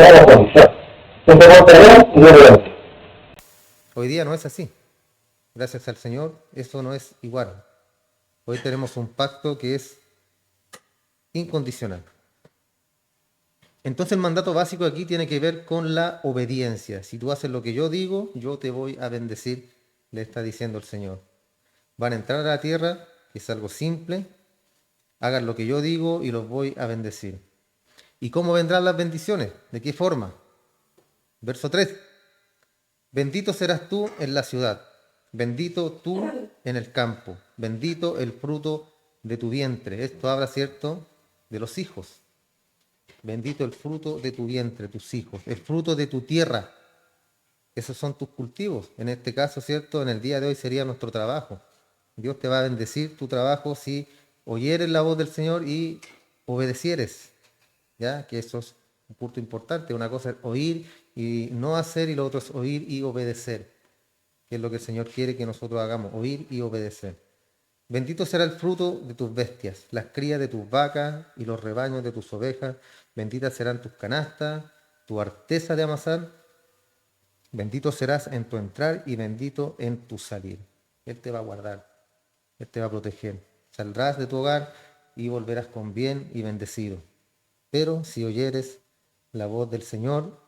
a la condición. Se porta bien y obedece. Hoy día no es así. Gracias al Señor, eso no es igual. Hoy tenemos un pacto que es incondicional. Entonces el mandato básico aquí tiene que ver con la obediencia. Si tú haces lo que yo digo, yo te voy a bendecir, le está diciendo el Señor. Van a entrar a la tierra, que es algo simple, hagan lo que yo digo y los voy a bendecir. ¿Y cómo vendrán las bendiciones? ¿De qué forma? Verso 3. Bendito serás tú en la ciudad, bendito tú en el campo, bendito el fruto de tu vientre. Esto habla, ¿cierto?, de los hijos. Bendito el fruto de tu vientre, tus hijos, el fruto de tu tierra. Esos son tus cultivos. En este caso, ¿cierto?, en el día de hoy sería nuestro trabajo. Dios te va a bendecir tu trabajo si oyeres la voz del Señor y obedecieres. ¿Ya? Que eso es un punto importante. Una cosa es oír y no hacer, y lo otro es oír y obedecer, que es lo que el Señor quiere que nosotros hagamos, oír y obedecer. Bendito será el fruto de tus bestias, las crías de tus vacas y los rebaños de tus ovejas. Benditas serán tus canastas, tu arteza de amasar. Bendito serás en tu entrar y bendito en tu salir. Él te va a guardar, Él te va a proteger. Saldrás de tu hogar y volverás con bien y bendecido. Pero si oyeres la voz del Señor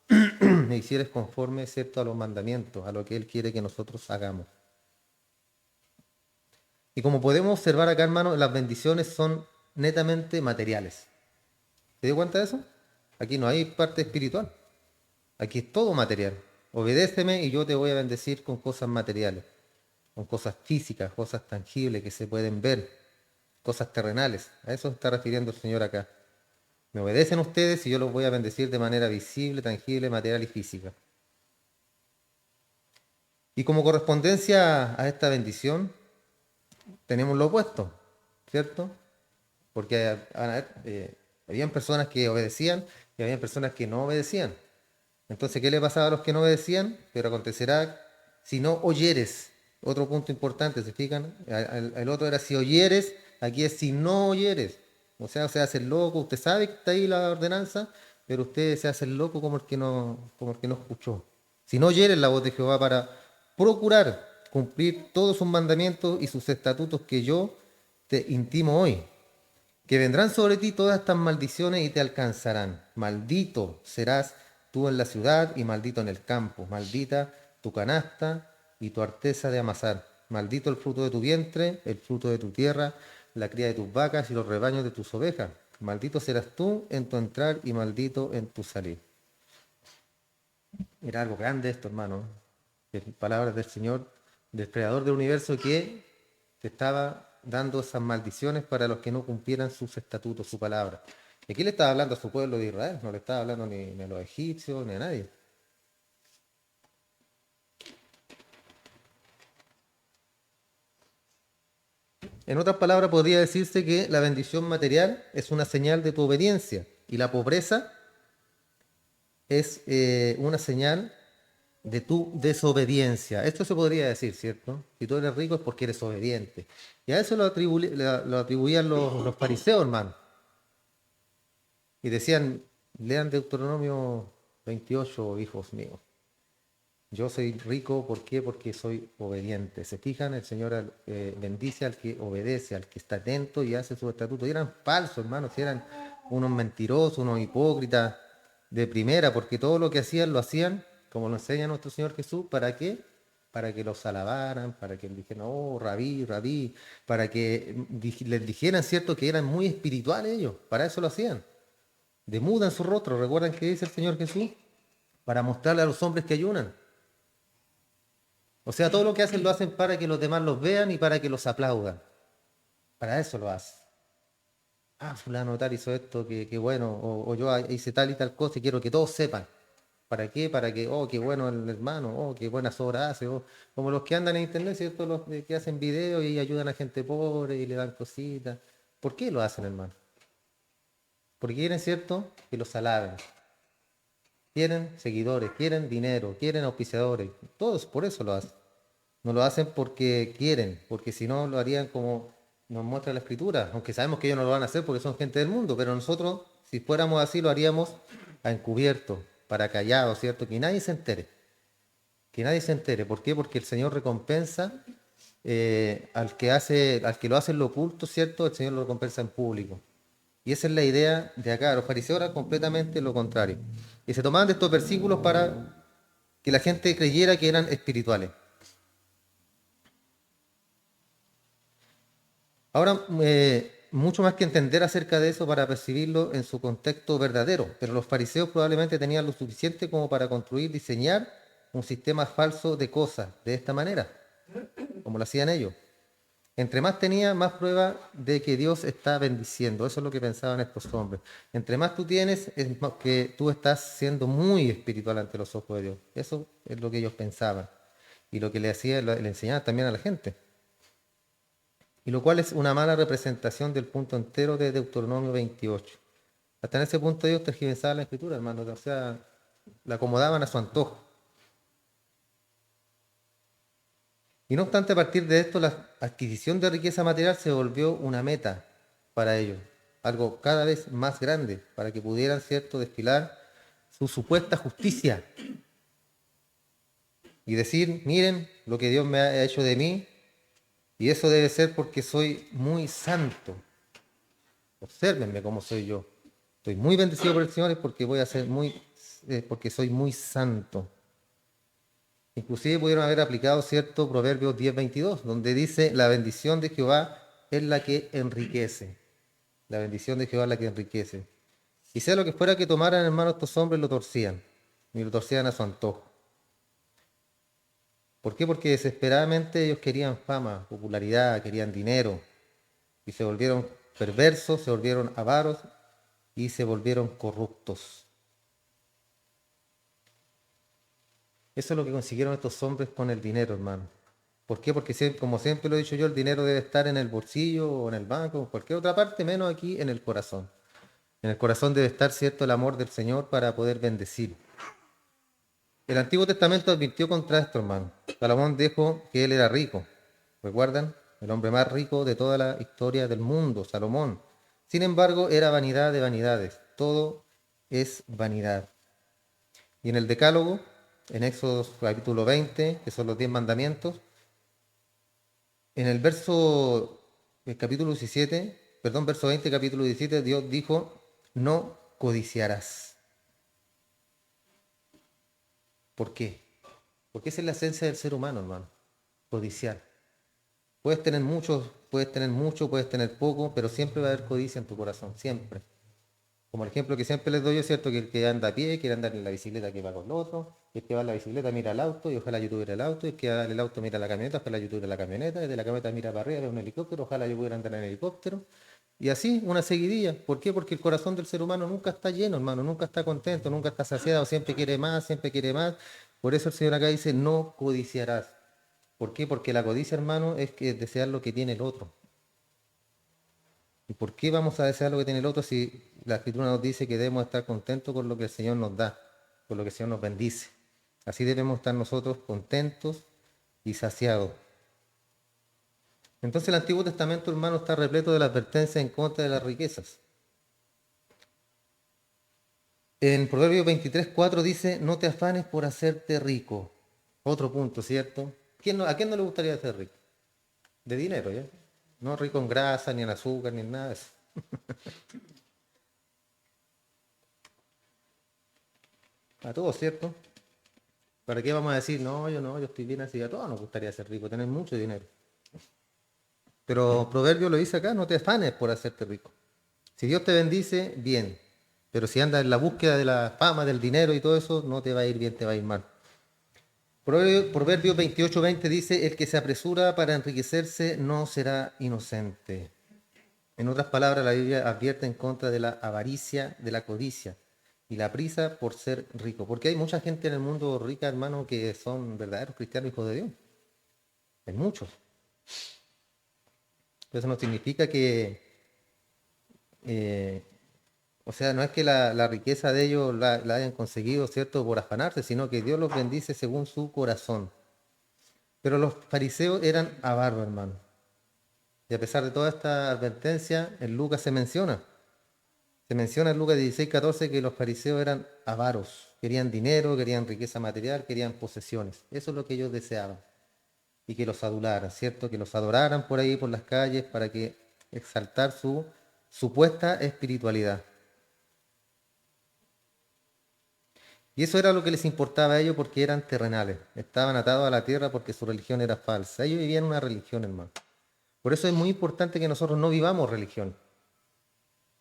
e hicieres conforme, ¿cierto?, a los mandamientos, a lo que Él quiere que nosotros hagamos. Y como podemos observar acá, hermano, las bendiciones son netamente materiales. ¿Te dio cuenta de eso? Aquí no hay parte espiritual. Aquí es todo material. Obedéceme y yo te voy a bendecir con cosas materiales, con cosas físicas, cosas tangibles que se pueden ver, cosas terrenales. A eso se está refiriendo el Señor acá. Me obedecen ustedes y yo los voy a bendecir de manera visible, tangible, material y física. Y como correspondencia a esta bendición, tenemos lo opuesto, ¿cierto? Porque habían personas que obedecían y habían personas que no obedecían. Entonces, ¿qué le pasaba a los que no obedecían? Pero acontecerá si no oyeres. Otro punto importante, ¿se fijan? El otro era si oyeres, aquí es si no oyeres. O sea, se hace el loco, usted sabe que está ahí la ordenanza, pero usted se hace el loco como el que no escuchó. Si no oyeres la voz de Jehová para procurar cumplir todos sus mandamientos y sus estatutos que yo te intimo hoy, que vendrán sobre ti todas estas maldiciones y te alcanzarán. Maldito serás tú en la ciudad y maldito en el campo. Maldita tu canasta y tu arteza de amasar. Maldito el fruto de tu vientre, el fruto de tu tierra, la cría de tus vacas y los rebaños de tus ovejas. Maldito serás tú en tu entrar y maldito en tu salir. Era algo grande esto, hermano. Palabras del Señor, del Creador del universo, que te estaba dando esas maldiciones para los que no cumplieran sus estatutos, su palabra. Y aquí le estaba hablando a su pueblo de Israel, no le estaba hablando ni a los egipcios, ni a nadie. En otras palabras, podría decirse que la bendición material es una señal de tu obediencia y la pobreza es una señal de tu desobediencia. Esto se podría decir, ¿cierto? Si tú eres rico es porque eres obediente. Y a eso lo atribuían los fariseos, hermano. Y decían, lean Deuteronomio 28, hijos míos. Yo soy rico, ¿por qué? Porque soy obediente. ¿Se fijan? El Señor bendice al que obedece, al que está atento y hace su estatuto. Y eran falsos, hermanos, eran unos mentirosos, unos hipócritas de primera, porque todo lo que hacían lo hacían, como lo enseña nuestro Señor Jesús, ¿para qué? Para que los alabaran, para que les dijeran, oh, rabí, rabí, para que les dijeran, ¿cierto?, que eran muy espirituales ellos, para eso lo hacían. Demudan su rostro, ¿recuerdan qué dice el Señor Jesús? Para mostrarle a los hombres que ayunan. O sea, todo lo que hacen lo hacen para que los demás los vean y para que los aplaudan. Para eso lo hacen. Ah, fulano tal hizo esto, que bueno, o yo hice tal y tal cosa y quiero que todos sepan. ¿Para qué? Para que, oh, qué bueno el hermano, oh, qué buenas obras hace, oh, como los que andan en internet, ¿cierto? Los que hacen videos y ayudan a gente pobre y le dan cositas. ¿Por qué lo hacen, hermano? Porque quieren, ¿cierto?, que los alaben. Quieren seguidores, quieren dinero, quieren auspiciadores. Todos por eso lo hacen. No lo hacen porque quieren, porque si no lo harían como nos muestra la escritura, aunque sabemos que ellos no lo van a hacer porque son gente del mundo, pero nosotros, si fuéramos así, lo haríamos a encubierto, para callado, ¿cierto? Que nadie se entere. Que nadie se entere. ¿Por qué? Porque el Señor recompensa al que lo hace en lo oculto, ¿cierto? El Señor lo recompensa en público. Y esa es la idea de acá. Los fariseos eran completamente lo contrario. Y se tomaban de estos versículos para que la gente creyera que eran espirituales. Ahora, mucho más que entender acerca de eso para percibirlo en su contexto verdadero, pero los fariseos probablemente tenían lo suficiente como para construir, diseñar un sistema falso de cosas de esta manera, como lo hacían ellos. Entre más tenía, más prueba de que Dios está bendiciendo. Eso es lo que pensaban estos hombres. Entre más tú tienes, es más que tú estás siendo muy espiritual ante los ojos de Dios. Eso es lo que ellos pensaban y lo que le enseñaban también a la gente. Y lo cual es una mala representación del punto entero de Deuteronomio 28. Hasta en ese punto ellos tergiversaban la escritura, hermano, o sea, la acomodaban a su antojo. Y no obstante, a partir de esto, la adquisición de riqueza material se volvió una meta para ellos, algo cada vez más grande, para que pudieran, ¿cierto?, desfilar su supuesta justicia y decir, miren lo que Dios me ha hecho de mí, y eso debe ser porque soy muy santo. Obsérvenme cómo soy yo. Estoy muy bendecido por el Señor es porque porque soy muy santo. Inclusive pudieron haber aplicado cierto Proverbios 10:22, donde dice, la bendición de Jehová es la que enriquece. La bendición de Jehová es la que enriquece. Y sea lo que fuera que tomaran, hermanos, estos hombres lo torcían. Y lo torcían a su antojo. ¿Por qué? Porque desesperadamente ellos querían fama, popularidad, querían dinero. Y se volvieron perversos, se volvieron avaros y se volvieron corruptos. Eso es lo que consiguieron estos hombres con el dinero, hermano. ¿Por qué? Porque como siempre lo he dicho yo, el dinero debe estar en el bolsillo o en el banco o en cualquier otra parte, menos aquí en el corazón. En el corazón debe estar, cierto, el amor del Señor para poder bendecir. El Antiguo Testamento advirtió contra esto, hermano. Salomón dijo que él era rico. ¿Recuerdan? El hombre más rico de toda la historia del mundo, Salomón. Sin embargo, era vanidad de vanidades. Todo es vanidad. Y en el Decálogo, en Éxodo capítulo 20, que son los 10 mandamientos, en el capítulo 17, perdón, verso 20, capítulo 17, Dios dijo, no codiciarás. ¿Por qué? Porque esa es la esencia del ser humano, hermano. Codiciar. Puedes tener mucho, puedes tener poco, pero siempre va a haber codicia en tu corazón, siempre. Como el ejemplo que siempre les doy yo, es cierto, que el que anda a pie quiere andar en la bicicleta que va con el otro, el que va en la bicicleta mira el auto y ojalá yo tuviera el auto, y el que va en el auto mira la camioneta, ojalá yo tuviera la camioneta, desde la camioneta mira para arriba, ve un helicóptero, ojalá yo pudiera andar en el helicóptero. Y así, una seguidilla. ¿Por qué? Porque el corazón del ser humano nunca está lleno, hermano, nunca está contento, nunca está saciado, siempre quiere más, siempre quiere más. Por eso el Señor acá dice, no codiciarás. ¿Por qué? Porque la codicia, hermano, es que desear lo que tiene el otro. ¿Y por qué vamos a desear lo que tiene el otro si la Escritura nos dice que debemos estar contentos con lo que el Señor nos da, con lo que el Señor nos bendice? Así debemos estar nosotros contentos y saciados. Entonces el Antiguo Testamento, hermano, está repleto de la advertencia en contra de las riquezas. En Proverbios 23:4 dice, no te afanes por hacerte rico. Otro punto, ¿cierto? ¿A quién no le gustaría ser rico? De dinero, ¿ya? No rico en grasa, ni en azúcar, ni en nada de eso. A todos, ¿cierto? ¿Para qué vamos a decir, yo estoy bien así? A todos nos gustaría ser rico, tener mucho dinero. Pero Proverbio lo dice acá, no te afanes por hacerte rico. Si Dios te bendice, bien. Pero si andas en la búsqueda de la fama, del dinero y todo eso, no te va a ir bien, te va a ir mal. Proverbios 28:20 dice, el que se apresura para enriquecerse no será inocente. En otras palabras, la Biblia advierte en contra de la avaricia, de la codicia y la prisa por ser rico. Porque hay mucha gente en el mundo rica, hermano, que son verdaderos cristianos, hijos de Dios. Hay muchos. Eso no significa que, o sea, no es que la riqueza de ellos la hayan conseguido, ¿cierto?, por afanarse, sino que Dios los bendice según su corazón. Pero los fariseos eran avaros, hermano. Y a pesar de toda esta advertencia, en Lucas se menciona. Se menciona en Lucas 16:14 que los fariseos eran avaros, querían dinero, querían riqueza material, querían posesiones. Eso es lo que ellos deseaban. Y que los adularan, ¿cierto? Que los adoraran por ahí, por las calles, para que exaltar su supuesta espiritualidad. Y eso era lo que les importaba a ellos porque eran terrenales. Estaban atados a la tierra porque su religión era falsa. Ellos vivían una religión, hermano. Por eso es muy importante que nosotros no vivamos religión.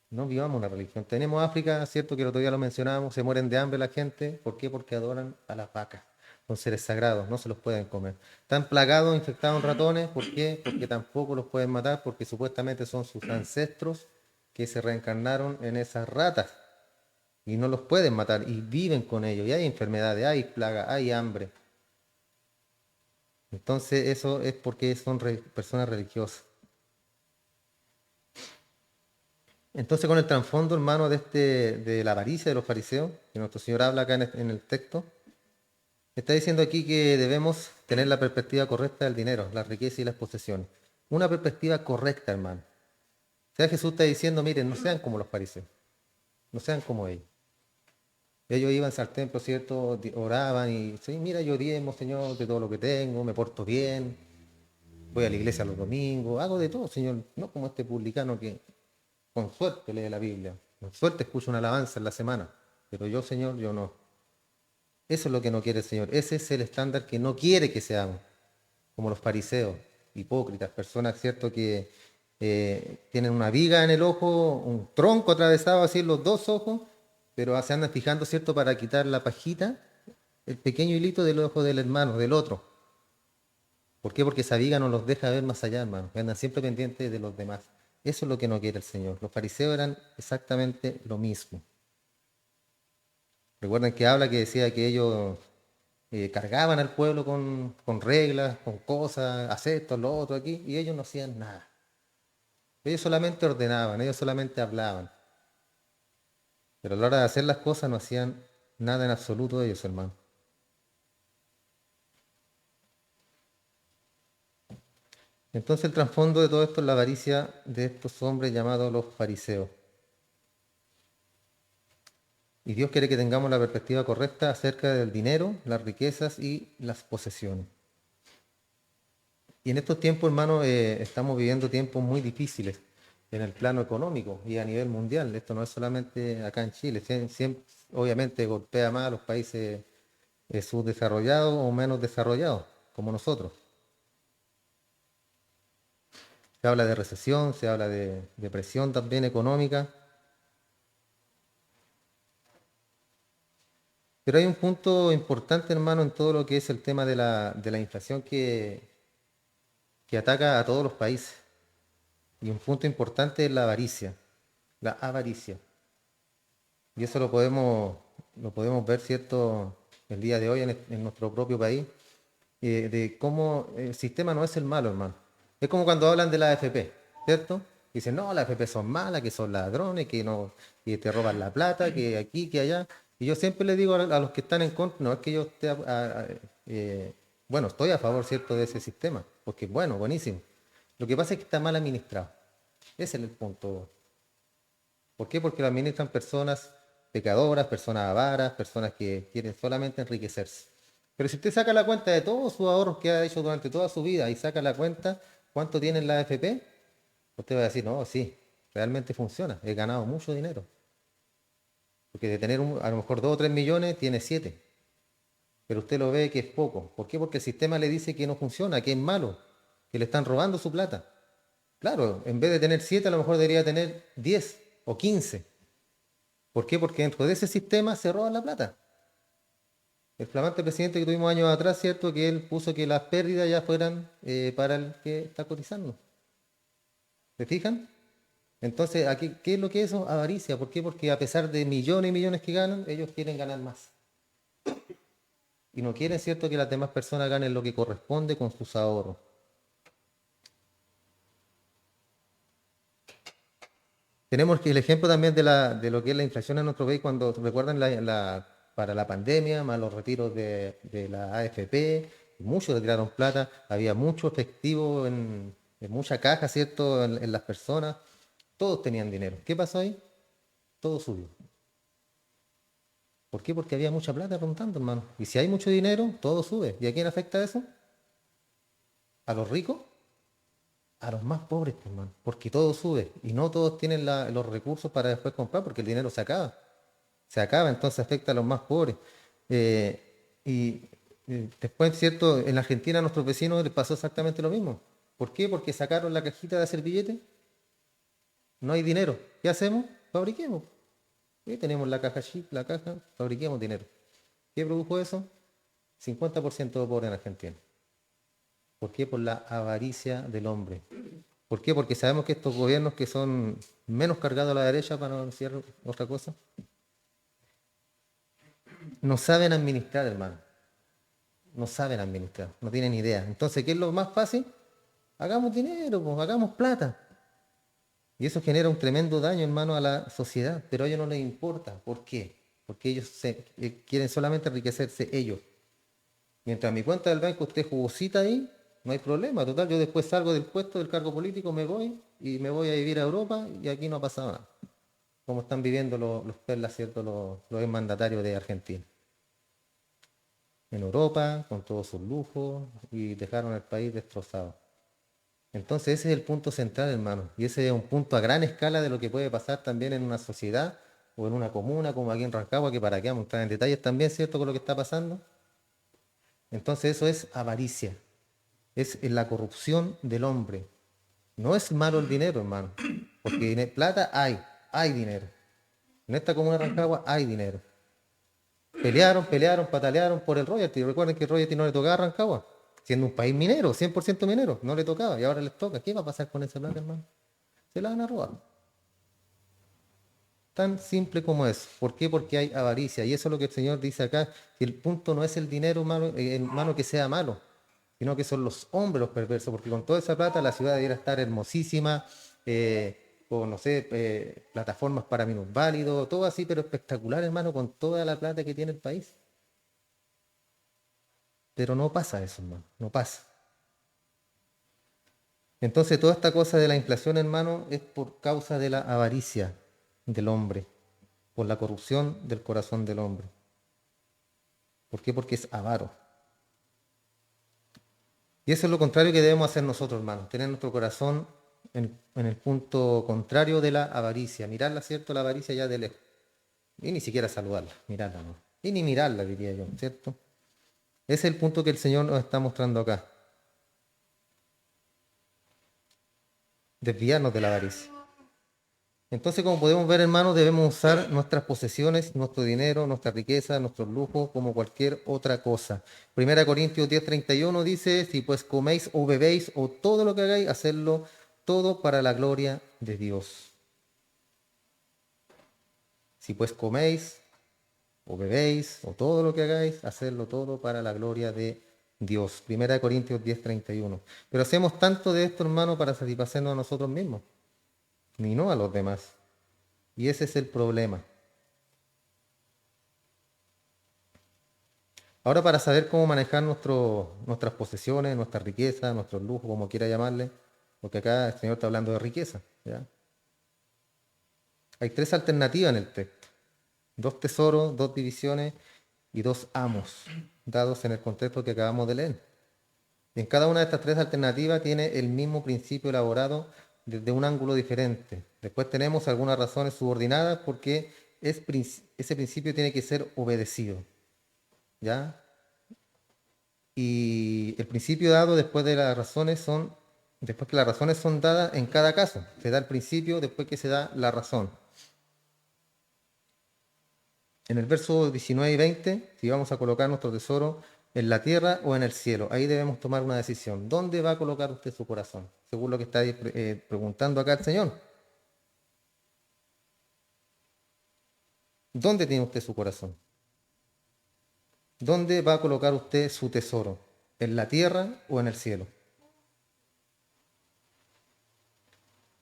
No vivamos una religión. Tenemos África, ¿cierto? Que el otro día lo mencionábamos, se mueren de hambre la gente. ¿Por qué? Porque adoran a las vacas. Son seres sagrados, no se los pueden comer. Están plagados, infectados en ratones. ¿Por qué? Porque tampoco los pueden matar, porque supuestamente son sus ancestros que se reencarnaron en esas ratas. Y no los pueden matar y viven con ellos. Y hay enfermedades, hay plagas, hay hambre. Entonces eso es porque son personas religiosas. Entonces con el trasfondo, hermano, de la avaricia de los fariseos, que nuestro Señor habla acá en el texto, está diciendo aquí que debemos tener la perspectiva correcta del dinero, la riqueza y las posesiones. Una perspectiva correcta, hermano. O sea, Jesús está diciendo, miren, no sean como los fariseos, no sean como ellos. Ellos iban al templo, ¿cierto? Oraban y, sí, mira, yo diezmo, Señor, de todo lo que tengo, me porto bien, voy a la iglesia los domingos, hago de todo, Señor, no como este publicano que con suerte lee la Biblia, con suerte escucha una alabanza en la semana, pero yo, Señor, yo no. Eso es lo que no quiere el Señor, ese es el estándar que no quiere que seamos, como los fariseos, hipócritas, personas, ¿cierto?, que tienen una viga en el ojo, un tronco atravesado así en los dos ojos, pero se andan fijando, ¿cierto?, para quitar la pajita, el pequeño hilito del ojo del hermano, del otro. ¿Por qué? Porque esa viga no los deja ver más allá, hermano. Andan siempre pendientes de los demás. Eso es lo que no quiere el Señor. Los fariseos eran exactamente lo mismo. Recuerden que habla que decía que ellos cargaban al pueblo con reglas, con cosas, haz esto, lo otro aquí, y ellos no hacían nada. Ellos solamente ordenaban, ellos solamente hablaban. Pero a la hora de hacer las cosas no hacían nada en absoluto ellos, hermano. Entonces el trasfondo de todo esto es la avaricia de estos hombres llamados los fariseos. Y Dios quiere que tengamos la perspectiva correcta acerca del dinero, las riquezas y las posesiones. Y en estos tiempos, hermano, estamos viviendo tiempos muy difíciles en el plano económico y a nivel mundial. Esto no es solamente acá en Chile. Obviamente golpea más a los países subdesarrollados o menos desarrollados, como nosotros. Se habla de recesión, se habla de depresión también económica. Pero hay un punto importante, hermano, en todo lo que es el tema de la inflación que ataca a todos los países. Y un punto importante es la avaricia, la avaricia. Y eso lo podemos ver, ¿cierto?, el día de hoy en nuestro propio país, de cómo el sistema no es el malo, hermano. Es como cuando hablan de la AFP, ¿cierto? Dicen, no, las AFP son malas, que son ladrones, que no, que te roban la plata, que aquí, que allá. Y yo siempre les digo a los que están en contra, no es que yo esté, bueno, estoy a favor, ¿cierto?, de ese sistema, porque es bueno, buenísimo. Lo que pasa es que está mal administrado. Ese es el punto. ¿Por qué? Porque lo administran personas pecadoras, personas avaras, personas que quieren solamente enriquecerse. Pero si usted saca la cuenta de todos sus ahorros que ha hecho durante toda su vida y saca la cuenta cuánto tiene en la AFP, usted va a decir, no, sí, realmente funciona, he ganado mucho dinero. Porque de tener a lo mejor 2 o 3 millones, tiene 7. Pero usted lo ve que es poco. ¿Por qué? Porque el sistema le dice que no funciona, que es malo, que le están robando su plata. Claro, en vez de tener 7, a lo mejor debería tener 10 o 15. ¿Por qué? Porque dentro de ese sistema se roban la plata. El flamante presidente que tuvimos años atrás, ¿cierto?, que él puso que las pérdidas ya fueran para el que está cotizando. ¿Se fijan? Entonces, aquí, ¿qué es lo que es eso? Avaricia. ¿Por qué? Porque a pesar de millones y millones que ganan, ellos quieren ganar más. Y no quieren, ¿cierto?, que las demás personas ganen lo que corresponde con sus ahorros. Tenemos el ejemplo también de lo que es la inflación en nuestro país cuando, recuerdan, para la pandemia, más los retiros de la AFP, muchos retiraron plata, había mucho efectivo en mucha caja, ¿cierto?, en las personas, todos tenían dinero. ¿Qué pasó ahí? todo subió. ¿Por qué? Porque había mucha plata rondando, hermano. Y si hay mucho dinero, todo sube. ¿Y a quién afecta eso? ¿A los ricos? A los más pobres, pues, hermano. Porque todo sube. Y no todos tienen los recursos para después comprar, porque el dinero se acaba. Se acaba, entonces afecta a los más pobres. Y después, ¿cierto? En Argentina a nuestros vecinos les pasó exactamente lo mismo. ¿Por qué? Porque sacaron la cajita de hacer billetes. No hay dinero. ¿Qué hacemos? Fabriquemos. Y tenemos la caja chip, la caja, fabriquemos dinero. ¿Qué produjo eso? 50% de pobre en Argentina. ¿Por qué? Por la avaricia del hombre. ¿Por qué? Porque sabemos que estos gobiernos que son menos cargados a la derecha, para no decir otra cosa, no saben administrar, hermano. No saben administrar, no tienen idea. Entonces, ¿qué es lo más fácil? Hagamos dinero, pues, hagamos plata. Y eso genera un tremendo daño, hermano, a la sociedad, pero a ellos no les importa. ¿Por qué? Porque ellos quieren solamente enriquecerse ellos. Mientras mi cuenta del banco esté jugosita ahí, no hay problema. Total, yo después salgo del puesto del cargo político, me voy y me voy a vivir a Europa y aquí no ha pasado nada. Como están viviendo los perlas, ¿cierto? Los exmandatarios de Argentina. En Europa, con todos sus lujos y dejaron el país destrozado. Entonces ese es el punto central, hermano. Y ese es un punto a gran escala de lo que puede pasar también en una sociedad o en una comuna como aquí en Rancagua, que para qué vamos a entrar en detalles también, ¿cierto? Con lo que está pasando. Entonces eso es avaricia. Es la corrupción del hombre. No es malo el dinero, hermano. Porque plata hay dinero. En esta comuna de Rancagua hay dinero. Pelearon, patalearon por el royalty. Recuerden que el royalty no le tocaba a Rancagua, siendo un país minero, 100% minero, no le tocaba y ahora les toca. ¿Qué va a pasar con esa plata, hermano? Se la van a robar. Tan simple como es. ¿Por qué? Porque hay avaricia. Y eso es lo que el Señor dice acá. Que el punto no es el dinero, hermano, que sea malo, sino que son los hombres los perversos. Porque con toda esa plata la ciudad debiera estar hermosísima, con, no sé, plataformas para minusválidos, todo así, pero espectacular, hermano, con toda la plata que tiene el país. Pero no pasa eso, hermano, no pasa. Entonces toda esta cosa de la inflación, hermano, es por causa de la avaricia del hombre, por la corrupción del corazón del hombre. ¿Por qué? Porque es avaro. Y eso es lo contrario que debemos hacer nosotros, hermanos, tener nuestro corazón en el punto contrario de la avaricia, mirarla, ¿cierto? La avaricia ya de lejos. Y ni siquiera saludarla, mirarla, ¿no? Y ni mirarla, diría yo, ¿cierto? Ese es el punto que el Señor nos está mostrando acá. Desviarnos de la avaricia. Entonces, como podemos ver, hermanos, debemos usar nuestras posesiones, nuestro dinero, nuestra riqueza, nuestros lujos, como cualquier otra cosa. Primera Corintios 10:31 dice, si pues coméis o bebéis o todo lo que hagáis, hacedlo todo para la gloria de Dios. Si pues coméis o bebéis o todo lo que hagáis, hacedlo todo para la gloria de Dios. Primera Corintios 10:31. Pero hacemos tanto de esto, hermano, para satisfacernos a nosotros mismos, ni no a los demás. Y ese es el problema. Ahora, para saber cómo manejar nuestras posesiones, nuestras riquezas, nuestros lujos, como quiera llamarle, porque acá el Señor está hablando de riqueza, ¿ya? Hay tres alternativas en el texto. 2 tesoros, 2 divisiones y 2 amos, dados en el contexto que acabamos de leer. Y en cada una de estas tres alternativas tiene el mismo principio elaborado desde un ángulo diferente. Después tenemos algunas razones subordinadas porque ese principio tiene que ser obedecido, ¿ya? Y el principio dado después de las razones después que las razones son dadas en cada caso. Se da el principio después que se da la razón. En el verso 19 y 20, si vamos a colocar nuestro tesoro en la tierra o en el cielo, ahí debemos tomar una decisión. ¿Dónde va a colocar usted su corazón? Según lo que está preguntando acá el Señor. ¿Dónde tiene usted su corazón? ¿Dónde va a colocar usted su tesoro? ¿En la tierra o en el cielo?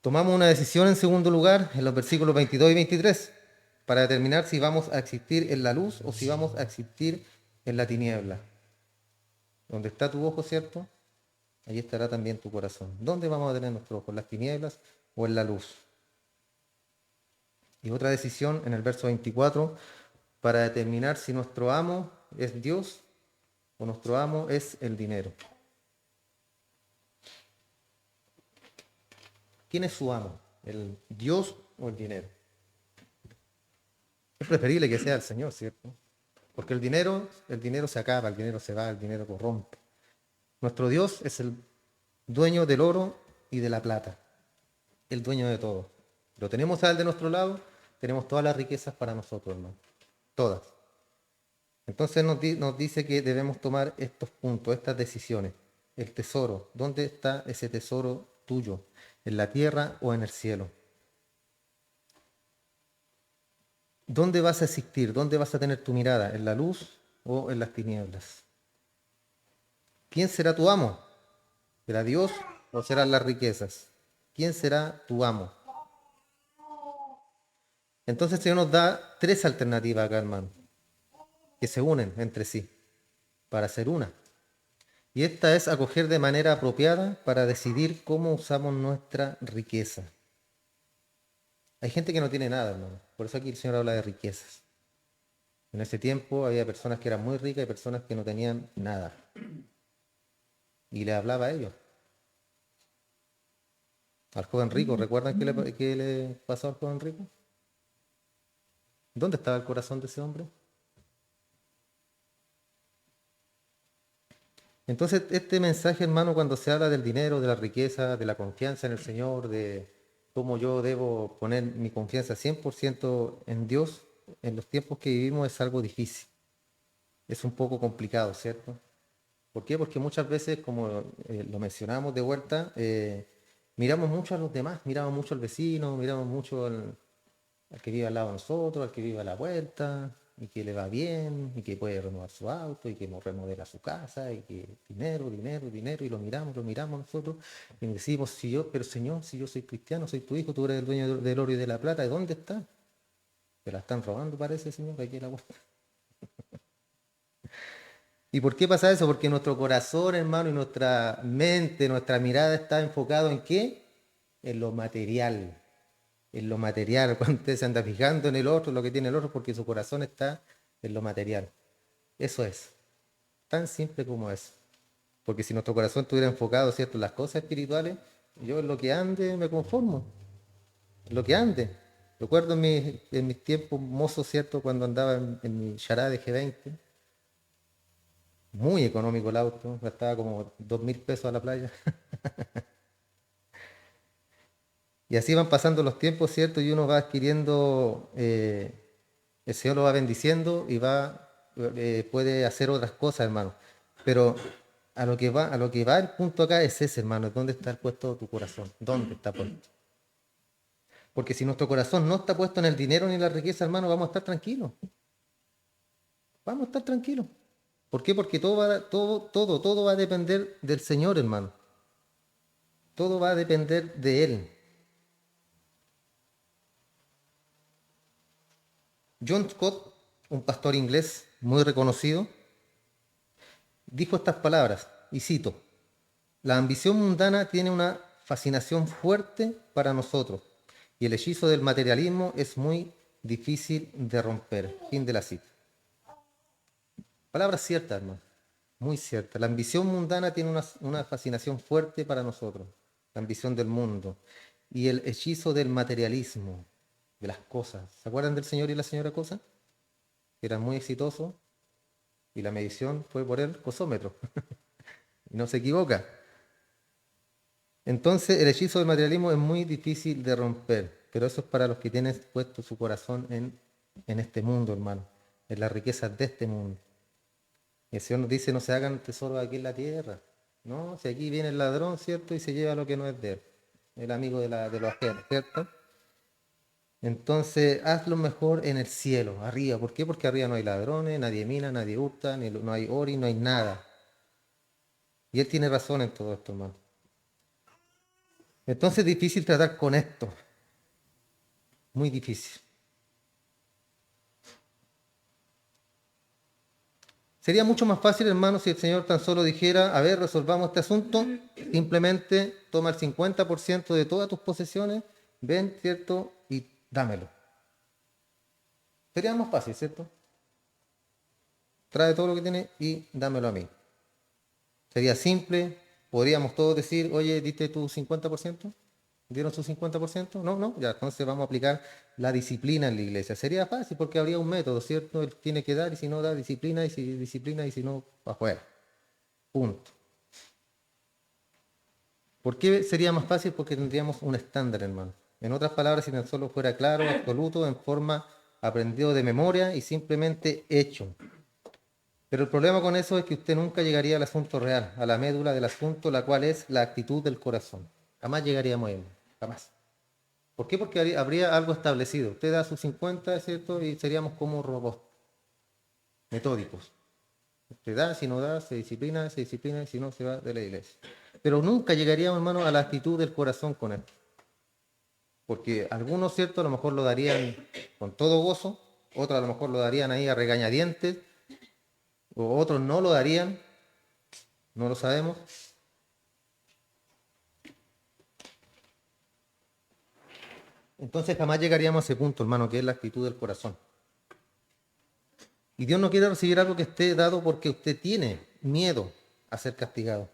Tomamos una decisión en segundo lugar en los versículos 22 y 23 para determinar si vamos a existir en la luz o si vamos a existir en la tiniebla. Donde está tu ojo, ¿cierto? Allí estará también tu corazón. ¿Dónde vamos a tener nuestro ojo? ¿En las tinieblas o en la luz? Y otra decisión en el verso 24 para determinar si nuestro amo es Dios o nuestro amo es el dinero. ¿Quién es su amo? ¿El Dios o el dinero? Es preferible que sea el Señor, ¿cierto? Porque el dinero se acaba, el dinero se va, el dinero corrompe. Nuestro Dios es el dueño del oro y de la plata, el dueño de todo. Lo tenemos a Él de nuestro lado, tenemos todas las riquezas para nosotros, hermano. Todas. Entonces nos dice que debemos tomar estos puntos, estas decisiones. El tesoro, ¿dónde está ese tesoro tuyo? ¿En la tierra o en el cielo? ¿Dónde vas a existir? ¿Dónde vas a tener tu mirada? ¿En la luz o en las tinieblas? ¿Quién será tu amo? ¿Será Dios o serán las riquezas? ¿Quién será tu amo? Entonces el Señor nos da tres alternativas acá, hermano, que se unen entre sí para ser una. Y esta es acoger de manera apropiada para decidir cómo usamos nuestra riqueza. Hay gente que no tiene nada, hermano. Por eso aquí el Señor habla de riquezas. En ese tiempo había personas que eran muy ricas y personas que no tenían nada. Y le hablaba a ellos. Al joven rico, ¿recuerdan qué le pasó al joven rico? ¿Dónde estaba el corazón de ese hombre? Entonces, este mensaje, hermano, cuando se habla del dinero, de la riqueza, de la confianza en el Señor, de cómo yo debo poner mi confianza 100% en Dios, en los tiempos que vivimos es algo difícil. Es un poco complicado, ¿cierto? ¿Por qué? Porque muchas veces, como lo mencionamos de vuelta, miramos mucho a los demás, miramos mucho al vecino, miramos mucho al que vive al lado de nosotros, al que vive a la vuelta, y que le va bien, y que puede renovar su auto, y que remodela su casa, y que dinero, dinero, dinero, y lo miramos nosotros, y decimos, pero Señor, si yo soy cristiano, soy tu hijo, tú eres el dueño del oro y de la plata, ¿de dónde está? Te la están robando, parece, Señor, aquí en la vuelta. ¿Y por qué pasa eso? Porque nuestro corazón, hermano, y nuestra mente, nuestra mirada está enfocado en ¿qué? En lo material. En lo material. Cuando usted se anda fijando en el otro, lo que tiene el otro, porque su corazón está en lo material. Eso es. Tan simple como es. Porque si nuestro corazón estuviera enfocado, ¿cierto?, en las cosas espirituales, yo en lo que ande me conformo. En lo que ande. Recuerdo en mis tiempos mozos, ¿cierto?, cuando andaba en mi chará de G20. Muy económico el auto, gastaba como 2.000 pesos a la playa. Y así van pasando los tiempos, ¿cierto? Y uno va adquiriendo, el Señor lo va bendiciendo y puede hacer otras cosas, hermano. Pero a lo que va el punto acá es ese, hermano, ¿dónde está puesto tu corazón? ¿Dónde está puesto? Porque si nuestro corazón no está puesto en el dinero ni en la riqueza, hermano, vamos a estar tranquilos. Vamos a estar tranquilos. ¿Por qué? Porque todo va a depender del Señor, hermano. Todo va a depender de Él. John Scott, un pastor inglés muy reconocido, dijo estas palabras, y cito, la ambición mundana tiene una fascinación fuerte para nosotros y el hechizo del materialismo es muy difícil de romper. Fin de la cita. Palabras ciertas, hermano, muy ciertas. La ambición mundana tiene una fascinación fuerte para nosotros, la ambición del mundo y el hechizo del materialismo, de las cosas. ¿Se acuerdan del señor y la señora Cosa? Que eran muy exitosos y la medición fue por el cosómetro. Y no se equivoca. Entonces el hechizo del materialismo es muy difícil de romper, pero eso es para los que tienen puesto su corazón en este mundo, hermano, en las riquezas de este mundo. Y el Señor nos dice, no se hagan tesoros aquí en la tierra. No, si aquí viene el ladrón, ¿cierto? Y se lleva lo que no es de él, el amigo de los ajenos, ¿cierto? Entonces, hazlo mejor en el cielo, arriba. ¿Por qué? Porque arriba no hay ladrones, nadie mina, nadie hurta, no hay ori, no hay nada. Y él tiene razón en todo esto, hermano. Entonces es difícil tratar con esto. Muy difícil. Sería mucho más fácil, hermano, si el Señor tan solo dijera, a ver, resolvamos este asunto, simplemente toma el 50% de todas tus posesiones, ven, ¿cierto? Y dámelo. Sería más fácil, ¿cierto? Trae todo lo que tiene y dámelo a mí. Sería simple, podríamos todos decir, oye, ¿diste tu 50%? ¿Dieron su 50%? No, no, ya, entonces vamos a aplicar la disciplina en la iglesia. Sería fácil porque habría un método, ¿cierto? Él tiene que dar y si no da disciplina y si no, afuera. Punto. ¿Por qué sería más fácil? Porque tendríamos un estándar, hermano. En otras palabras, si tan solo fuera claro, absoluto, en forma aprendido de memoria y simplemente hecho. Pero el problema con eso es que usted nunca llegaría al asunto real, a la médula del asunto, la cual es la actitud del corazón. Jamás llegaríamos ahí, jamás. ¿Por qué? Porque habría algo establecido. Usted da sus 50, ¿cierto? Y seríamos como robots, metódicos. Usted da, si no da, se disciplina, y si no, se va de la iglesia. Pero nunca llegaríamos, hermano, a la actitud del corazón con esto. Porque algunos, ¿cierto? A lo mejor lo darían con todo gozo, otros a lo mejor lo darían ahí a regañadientes, o otros no lo darían, no lo sabemos. Entonces jamás llegaríamos a ese punto, hermano, que es la actitud del corazón. Y Dios no quiere recibir algo que esté dado porque usted tiene miedo a ser castigado.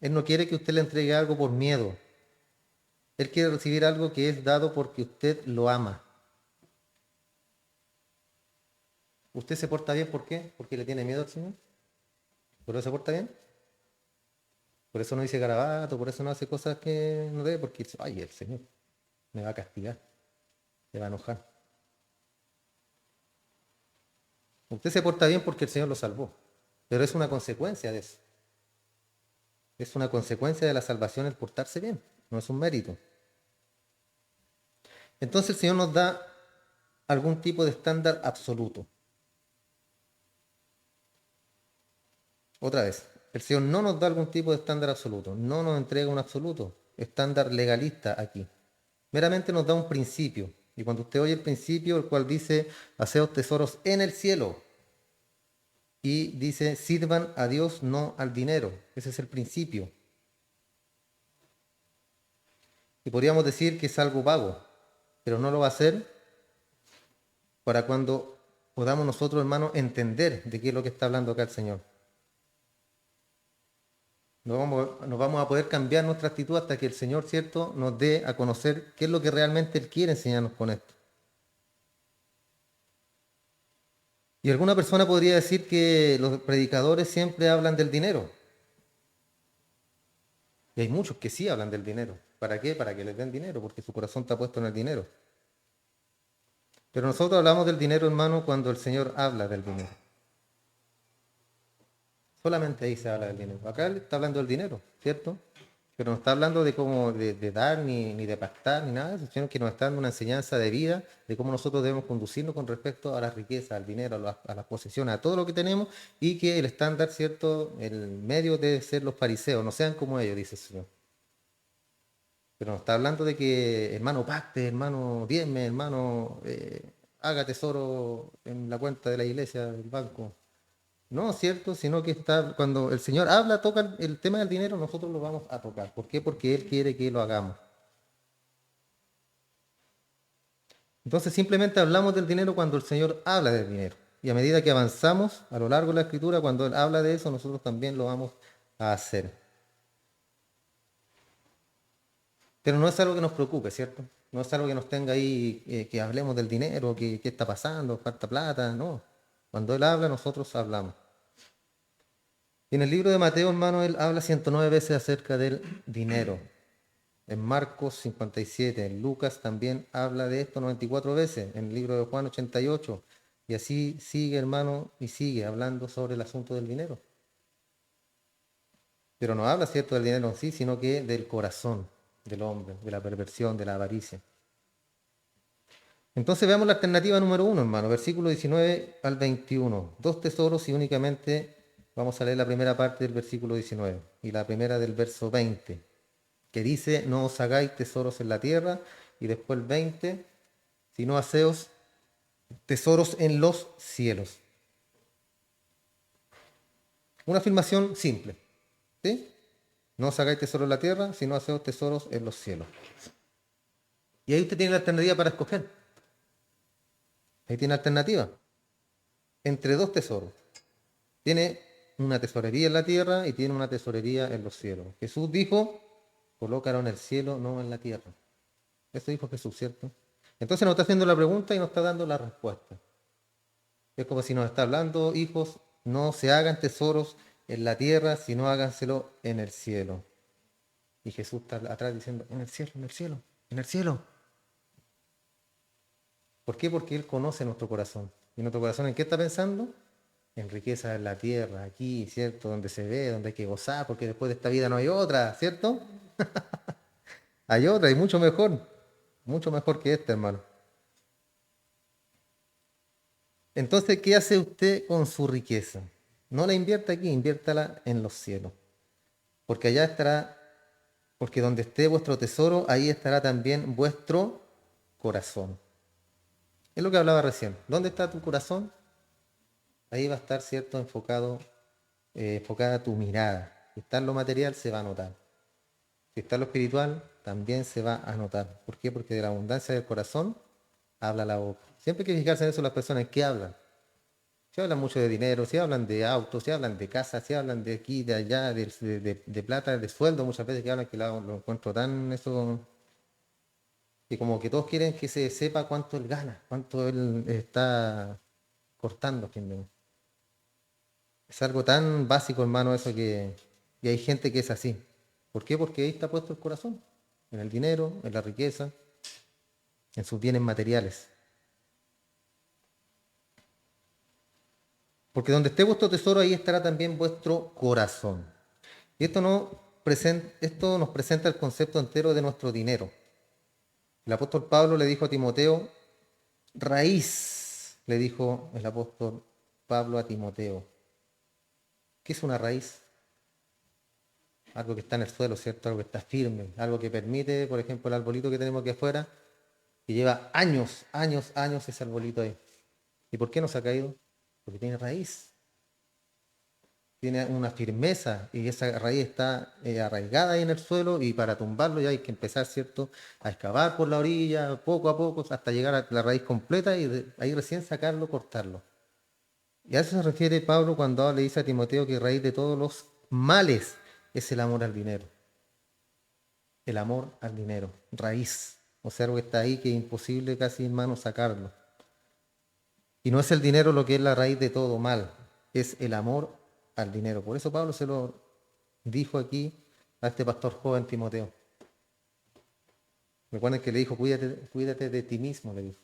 Él no quiere que usted le entregue algo por miedo. Él quiere recibir algo que es dado porque usted lo ama. ¿Usted se porta bien por qué? ¿Porque le tiene miedo al Señor? ¿Por eso se porta bien? Por eso no dice garabato, por eso no hace cosas que no debe, porque dice, ay, el Señor me va a castigar, se va a enojar. Usted se porta bien porque el Señor lo salvó, pero es una consecuencia de eso. Es una consecuencia de la salvación el portarse bien, no es un mérito. Entonces el Señor nos da algún tipo de estándar absoluto. Otra vez, el Señor no nos da algún tipo de estándar absoluto, no nos entrega un absoluto, estándar legalista aquí. Meramente nos da un principio. Y cuando usted oye el principio, el cual dice, haceos tesoros en el cielo, y dice, sirvan a Dios, no al dinero. Ese es el principio. Y podríamos decir que es algo vago, pero no lo va a ser para cuando podamos nosotros, hermanos, entender de qué es lo que está hablando acá el Señor. No vamos a poder cambiar nuestra actitud hasta que el Señor, ¿cierto?, nos dé a conocer qué es lo que realmente Él quiere enseñarnos con esto. Y alguna persona podría decir que los predicadores siempre hablan del dinero. Y hay muchos que sí hablan del dinero. ¿Para qué? Para que les den dinero, porque su corazón está puesto en el dinero. Pero nosotros hablamos del dinero, hermano, cuando el Señor habla del dinero. Solamente ahí se habla del dinero. Acá él está hablando del dinero, ¿cierto? Pero no está hablando de cómo de dar ni de pactar ni nada de eso, sino que nos está dando una enseñanza de vida de cómo nosotros debemos conducirnos con respecto a la riqueza, al dinero, a las posesiones, a todo lo que tenemos, y que el estándar, ¿cierto? El medio debe ser los fariseos, no sean como ellos, dice el Señor. Pero nos está hablando de que, hermano, pacte, hermano, diezme, hermano, haga tesoro en la cuenta de la iglesia, del banco. No, ¿cierto? Sino que está, cuando el Señor habla, toca el tema del dinero, nosotros lo vamos a tocar. ¿Por qué? Porque Él quiere que lo hagamos. Entonces simplemente hablamos del dinero cuando el Señor habla del dinero. Y a medida que avanzamos a lo largo de la escritura, cuando Él habla de eso, nosotros también lo vamos a hacer. Pero no es algo que nos preocupe, ¿cierto? No es algo que nos tenga ahí, que hablemos del dinero, que qué está pasando, falta plata, no. Cuando Él habla, nosotros hablamos. Y en el libro de Mateo, hermano, Él habla 109 veces acerca del dinero. En Marcos 57, en Lucas también habla de esto 94 veces, en el libro de Juan 88. Y así sigue, hermano, y sigue hablando sobre el asunto del dinero. Pero no habla, ¿cierto?, del dinero en sí, sino que del corazón del hombre, de la perversión, de la avaricia. Entonces veamos la alternativa número 1, hermano, versículo 19 al 21. Dos tesoros y únicamente vamos a leer la primera parte del versículo 19 y la primera del verso 20, que dice, no os hagáis tesoros en la tierra, y después el 20, sino haceos tesoros en los cielos. Una afirmación simple, ¿sí? No os hagáis tesoros en la tierra, sino haceos tesoros en los cielos. Y ahí usted tiene la alternativa para escoger. Ahí tiene alternativa. Entre dos tesoros. Tiene una tesorería en la tierra y tiene una tesorería en los cielos. Jesús dijo, colócalo en el cielo, no en la tierra. Eso dijo Jesús, ¿cierto? Entonces nos está haciendo la pregunta y nos está dando la respuesta. Es como si nos está hablando, hijos, no se hagan tesoros en la tierra, sino háganselo en el cielo. Y Jesús está atrás diciendo, en el cielo, en el cielo, en el cielo. ¿Por qué? Porque Él conoce nuestro corazón. ¿Y nuestro corazón en qué está pensando? En riqueza en la tierra, aquí, ¿cierto? Donde se ve, donde hay que gozar, porque después de esta vida no hay otra, ¿cierto? Hay otra y mucho mejor que esta, hermano. Entonces, ¿qué hace usted con su riqueza? No la invierta aquí, inviértala en los cielos. Porque allá estará, porque donde esté vuestro tesoro, ahí estará también vuestro corazón. Es lo que hablaba recién. ¿Dónde está tu corazón? Ahí va a estar, ¿cierto? Enfocada tu mirada. Si está en lo material, se va a notar. Si está en lo espiritual, también se va a notar. ¿Por qué? Porque de la abundancia del corazón habla la boca. Siempre hay que fijarse en eso las personas que hablan. Si hablan mucho de dinero, si hablan de autos, si hablan de casas, si hablan de aquí, de allá, de plata, de sueldo, muchas veces que hablan que lo encuentro tan eso, que como que todos quieren que se sepa cuánto él gana, cuánto él está cortando. Es algo tan básico, hermano, eso que y hay gente que es así. ¿Por qué? Porque ahí está puesto el corazón, en el dinero, en la riqueza, en sus bienes materiales. Porque donde esté vuestro tesoro, ahí estará también vuestro corazón. Y esto nos presenta el concepto entero de nuestro dinero. El apóstol Pablo le dijo a Timoteo, raíz, le dijo el apóstol Pablo a Timoteo. ¿Qué es una raíz? Algo que está en el suelo, ¿cierto? Algo que está firme, algo que permite, por ejemplo, el arbolito que tenemos aquí afuera, que lleva años, años, años ese arbolito ahí. ¿Y por qué no se ha caído? Porque tiene raíz, tiene una firmeza y esa raíz está arraigada ahí en el suelo y para tumbarlo ya hay que empezar, ¿cierto?, a excavar por la orilla, poco a poco, hasta llegar a la raíz completa y ahí recién sacarlo, cortarlo. Y a eso se refiere Pablo cuando le dice a Timoteo que raíz de todos los males es el amor al dinero. El amor al dinero, raíz. O sea, algo que está ahí que es imposible casi, hermano, sacarlo. Y no es el dinero lo que es la raíz de todo mal, es el amor al dinero. Por eso Pablo se lo dijo aquí a este pastor joven Timoteo. Recuerden que le dijo, cuídate de ti mismo, le dijo.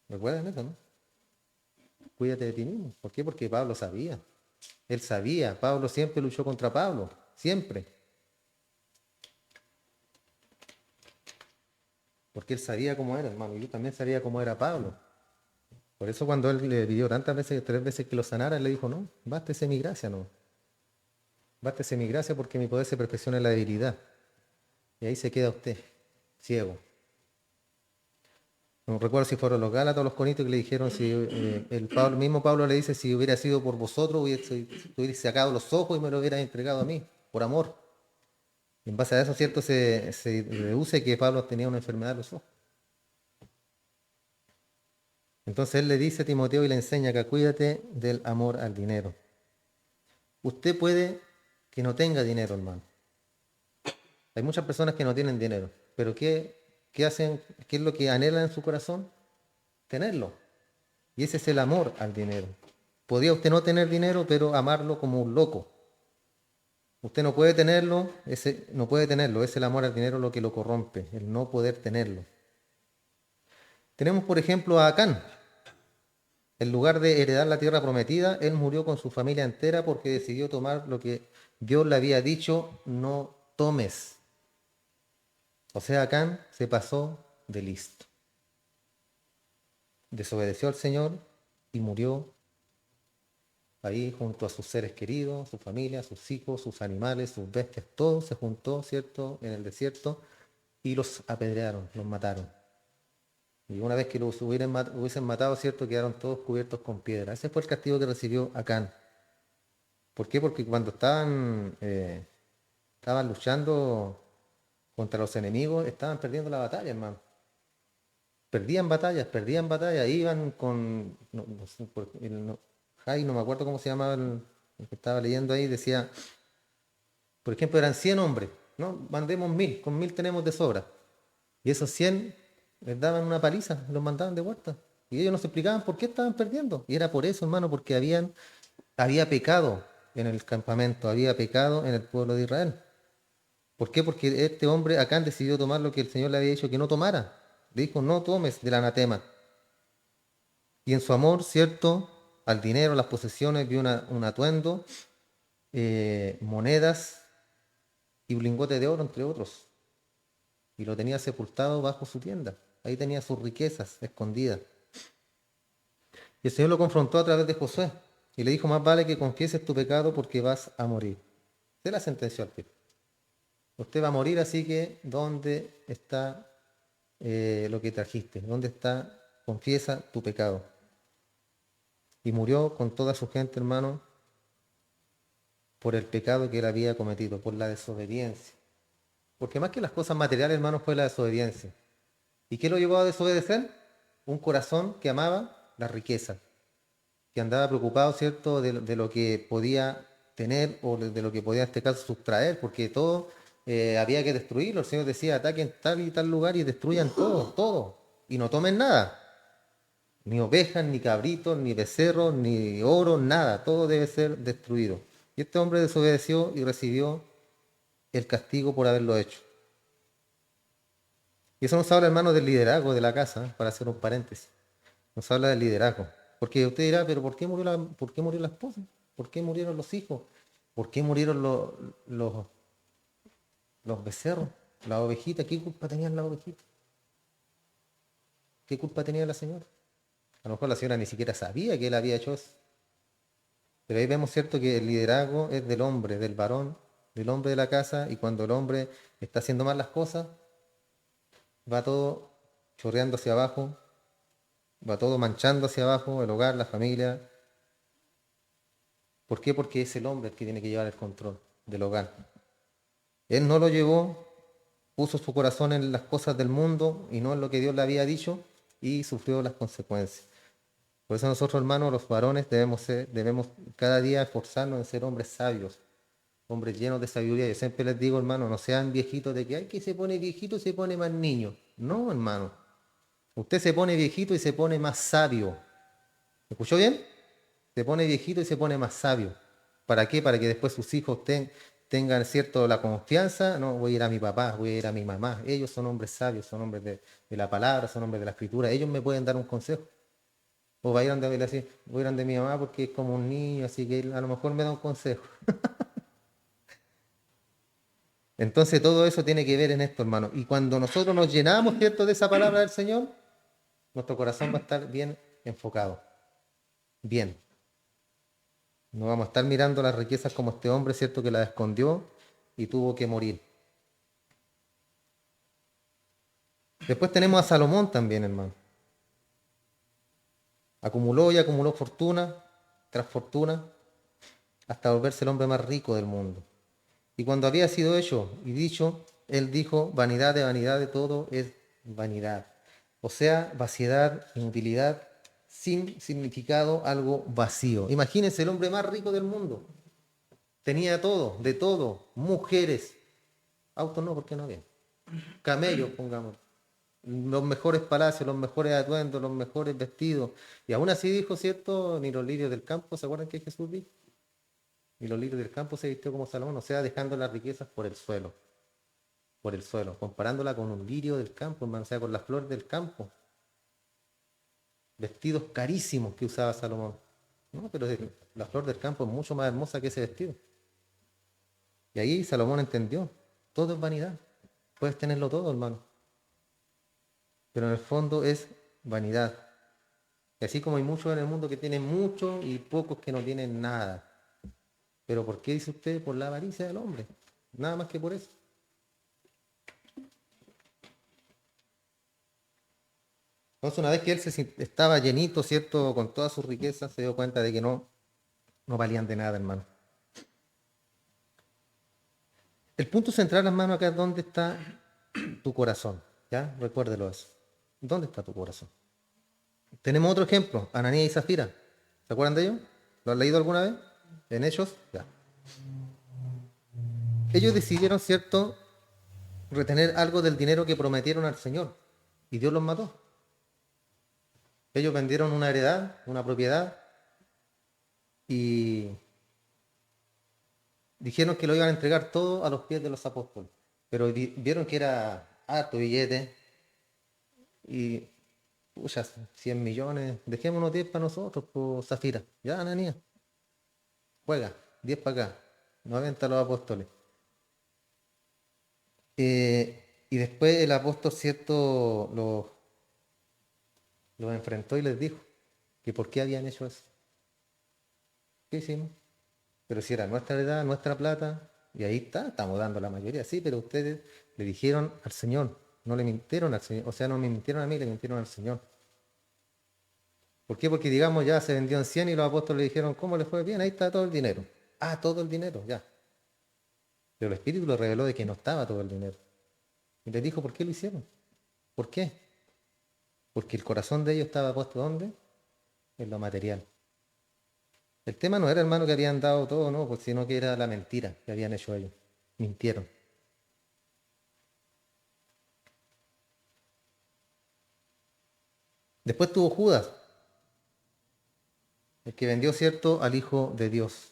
¿Recuerdan eso, no? Cuídate de ti mismo. ¿Por qué? Porque Pablo sabía. Él sabía. Pablo siempre luchó contra Pablo. Siempre. Porque él sabía cómo era, hermano. Y yo también sabía cómo era Pablo. Por eso cuando él le pidió tantas veces, 3 veces que lo sanara, él le dijo, no, bástese mi gracia, no. Bástese mi gracia porque mi poder se perfecciona en la debilidad. Y ahí se queda usted, ciego. No recuerdo si fueron los Gálatas o los Corintios que le dijeron, si mismo Pablo le dice, si hubiera sido por vosotros, hubiese sacado los ojos y me lo hubiera entregado a mí, por amor. Y en base a eso, ¿cierto? Se deduce que Pablo tenía una enfermedad de los ojos. Entonces él le dice a Timoteo y le enseña que cuídate del amor al dinero. Usted puede que no tenga dinero, hermano. Hay muchas personas que no tienen dinero, pero ¿qué hacen? ¿Qué es lo que anhelan en su corazón? Tenerlo. Y ese es el amor al dinero. Podría usted no tener dinero, pero amarlo como un loco. Usted no puede tenerlo, no puede tenerlo, es el amor al dinero lo que lo corrompe, el no poder tenerlo. Tenemos, por ejemplo, a Acán. En lugar de heredar la tierra prometida, él murió con su familia entera porque decidió tomar lo que Dios le había dicho, no tomes. O sea, Acán se pasó de listo. Desobedeció al Señor y murió ahí junto a sus seres queridos, su familia, sus hijos, sus animales, sus bestias, todo se juntó, ¿cierto?, en el desierto y los apedrearon, los mataron. Y una vez que los hubiesen matado, ¿cierto?, quedaron todos cubiertos con piedra. Ese fue el castigo que recibió Acán. ¿Por qué? Porque cuando estaban luchando contra los enemigos, estaban perdiendo la batalla, hermano. perdían batallas, iban con, no sé, no me acuerdo cómo se llamaba el que estaba leyendo ahí, decía, por ejemplo, eran 100 hombres, ¿no? Mandemos 1000, con 1000 tenemos de sobra. Y esos 100 les daban una paliza, los mandaban de vuelta. Y ellos nos explicaban por qué estaban perdiendo. Y era por eso, hermano, porque había pecado en el campamento, había pecado en el pueblo de Israel. ¿Por qué? Porque este hombre, Acán, decidió tomar lo que el Señor le había dicho que no tomara. Le dijo, no tomes del anatema. Y en su amor, cierto, al dinero, a las posesiones, vio un atuendo, monedas y un lingote de oro, entre otros. Y lo tenía sepultado bajo su tienda. Ahí tenía sus riquezas escondidas. Y el Señor lo confrontó a través de Josué. Y le dijo, más vale que confieses tu pecado porque vas a morir. Se la sentenció al fin. Usted va a morir, así que ¿dónde está lo que trajiste? ¿Dónde está? Confiesa tu pecado. Y murió con toda su gente, hermano, por el pecado que él había cometido, por la desobediencia. Porque más que las cosas materiales, hermano, fue la desobediencia. ¿Y qué lo llevó a desobedecer? Un corazón que amaba la riqueza, que andaba preocupado, ¿cierto?, de lo que podía tener o de lo que podía en este caso sustraer, porque todo había que destruirlo. El Señor decía, ataquen tal y tal lugar y destruyan todo, todo, y no tomen nada. Ni ovejas, ni cabritos, ni becerros, ni oro, nada. Todo debe ser destruido. Y este hombre desobedeció y recibió el castigo por haberlo hecho. Y eso nos habla, hermano, del liderazgo de la casa, para hacer un paréntesis. Nos habla del liderazgo. Porque usted dirá, pero ¿por qué murió la esposa? ¿Por qué murieron los hijos? ¿Por qué murieron los becerros? Las ovejitas, ¿qué culpa tenían las ovejitas? ¿Qué culpa tenía la señora? A lo mejor la señora ni siquiera sabía que él había hecho eso. Pero ahí vemos, cierto, que el liderazgo es del hombre, del varón, del hombre de la casa, y cuando el hombre está haciendo mal las cosas, va todo chorreando hacia abajo, va todo manchando hacia abajo, el hogar, la familia. ¿Por qué? Porque es el hombre el que tiene que llevar el control del hogar. Él no lo llevó, puso su corazón en las cosas del mundo y no en lo que Dios le había dicho y sufrió las consecuencias. Por eso nosotros, hermanos, los varones, debemos cada día esforzarnos en ser hombres sabios, hombres llenos de sabiduría. Yo siempre les digo, hermano, no sean viejitos de que, ay, que se pone viejito y se pone más niño. No, hermano. Usted se pone viejito y se pone más sabio. ¿Me escuchó bien? Se pone viejito y se pone más sabio. ¿Para qué? Para que después sus hijos tengan, cierto, la confianza. No, voy a ir a mi papá, voy a ir a mi mamá. Ellos son hombres sabios, son hombres de la palabra, son hombres de la escritura. Ellos me pueden dar un consejo. O va a ir voy a ir donde mi mamá porque es como un niño, así que él a lo mejor me da un consejo. Entonces todo eso tiene que ver en esto, hermano. Y cuando nosotros nos llenamos, ¿cierto?, de esa palabra del Señor, nuestro corazón va a estar bien enfocado. Bien. No vamos a estar mirando las riquezas como este hombre, ¿cierto?, que las escondió y tuvo que morir. Después tenemos a Salomón también, hermano. Acumuló y acumuló fortuna tras fortuna hasta volverse el hombre más rico del mundo. Y cuando había sido hecho y dicho, él dijo, vanidad de todo es vanidad. O sea, vaciedad, inutilidad, sin significado, algo vacío. Imagínense el hombre más rico del mundo. Tenía todo, de todo, mujeres, autos no, porque no había. Camellos, pongamos. Los mejores palacios, los mejores atuendos, los mejores vestidos. Y aún así dijo, ¿cierto? Ni los lirios del campo, ¿se acuerdan que Jesús dijo? Ni los lirios del campo se vistió como Salomón, o sea, dejando las riquezas por el suelo, comparándola con un lirio del campo, hermano, o sea, con las flores del campo. Vestidos carísimos que usaba Salomón. No, pero la flor del campo es mucho más hermosa que ese vestido. Y ahí Salomón entendió, todo es vanidad. Puedes tenerlo todo, hermano. Pero en el fondo es vanidad. Y así como hay muchos en el mundo que tienen mucho y pocos que no tienen nada. ¿Pero por qué dice usted? Por la avaricia del hombre. Nada más que por eso. Entonces una vez que él estaba llenito, ¿cierto? Con todas sus riquezas, se dio cuenta de que no valían de nada, hermano. El punto central, hermano, acá es dónde está tu corazón. ¿Ya? Recuérdelo eso. ¿Dónde está tu corazón? Tenemos otro ejemplo, Ananías y Zafira. ¿Se acuerdan de ellos? ¿Lo han leído alguna vez? En Hechos, ya. Ellos decidieron, ¿cierto?, retener algo del dinero que prometieron al Señor. Y Dios los mató. Ellos vendieron una heredad, una propiedad, y dijeron que lo iban a entregar todo a los pies de los apóstoles. Pero vieron que era harto billete y, pucha, 100 millones, dejémonos 10 para nosotros, por Zafira. Ya, Ananías, juega, 10 para acá, 90 a los apóstoles. Y después el apóstol, cierto, los enfrentó y les dijo que por qué habían hecho eso. ¿Qué hicimos? Pero si era nuestra heredad, nuestra plata, y ahí está, estamos dando la mayoría, sí, pero ustedes le dijeron al Señor, no le mintieron al Señor, o sea, no me mintieron a mí, le mintieron al Señor. ¿Por qué? Porque digamos ya se vendió en 100 y los apóstoles le dijeron, ¿cómo les fue? Bien, ahí está todo el dinero. Ah, todo el dinero, ya. Pero el Espíritu les reveló de que no estaba todo el dinero. Y les dijo, ¿por qué lo hicieron? ¿Por qué? Porque el corazón de ellos estaba puesto ¿dónde? En lo material. El tema no era, hermano, que habían dado todo, no, pues, sino que era la mentira que habían hecho ellos. Mintieron. Después tuvo Judas, el que vendió, cierto, al Hijo de Dios.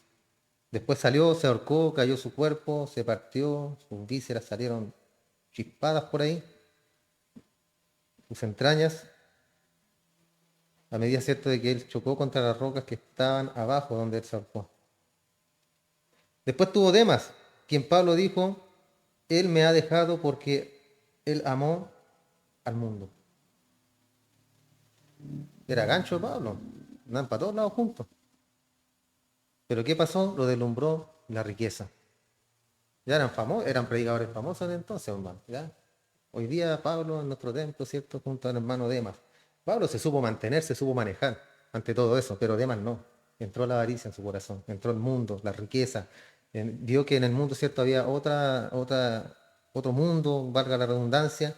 Después salió, se ahorcó, cayó su cuerpo, se partió, sus vísceras salieron chispadas por ahí, sus entrañas, a medida, cierto, de que él chocó contra las rocas que estaban abajo donde él se ahorcó. Después tuvo Demas, quien Pablo dijo, él me ha dejado porque él amó al mundo. Era gancho Pablo, andaban para todos lados juntos. Pero ¿qué pasó? Lo deslumbró la riqueza. Ya eran famosos, eran predicadores famosos de entonces, hermano. ¿Ya? Hoy día Pablo en nuestro templo, ¿cierto? Junto al hermano Demas. Pablo se supo mantener, se supo manejar ante todo eso, pero Demas no. Entró la avaricia en su corazón, entró el mundo, la riqueza. Vio que en el mundo, ¿cierto? Había otro mundo, valga la redundancia,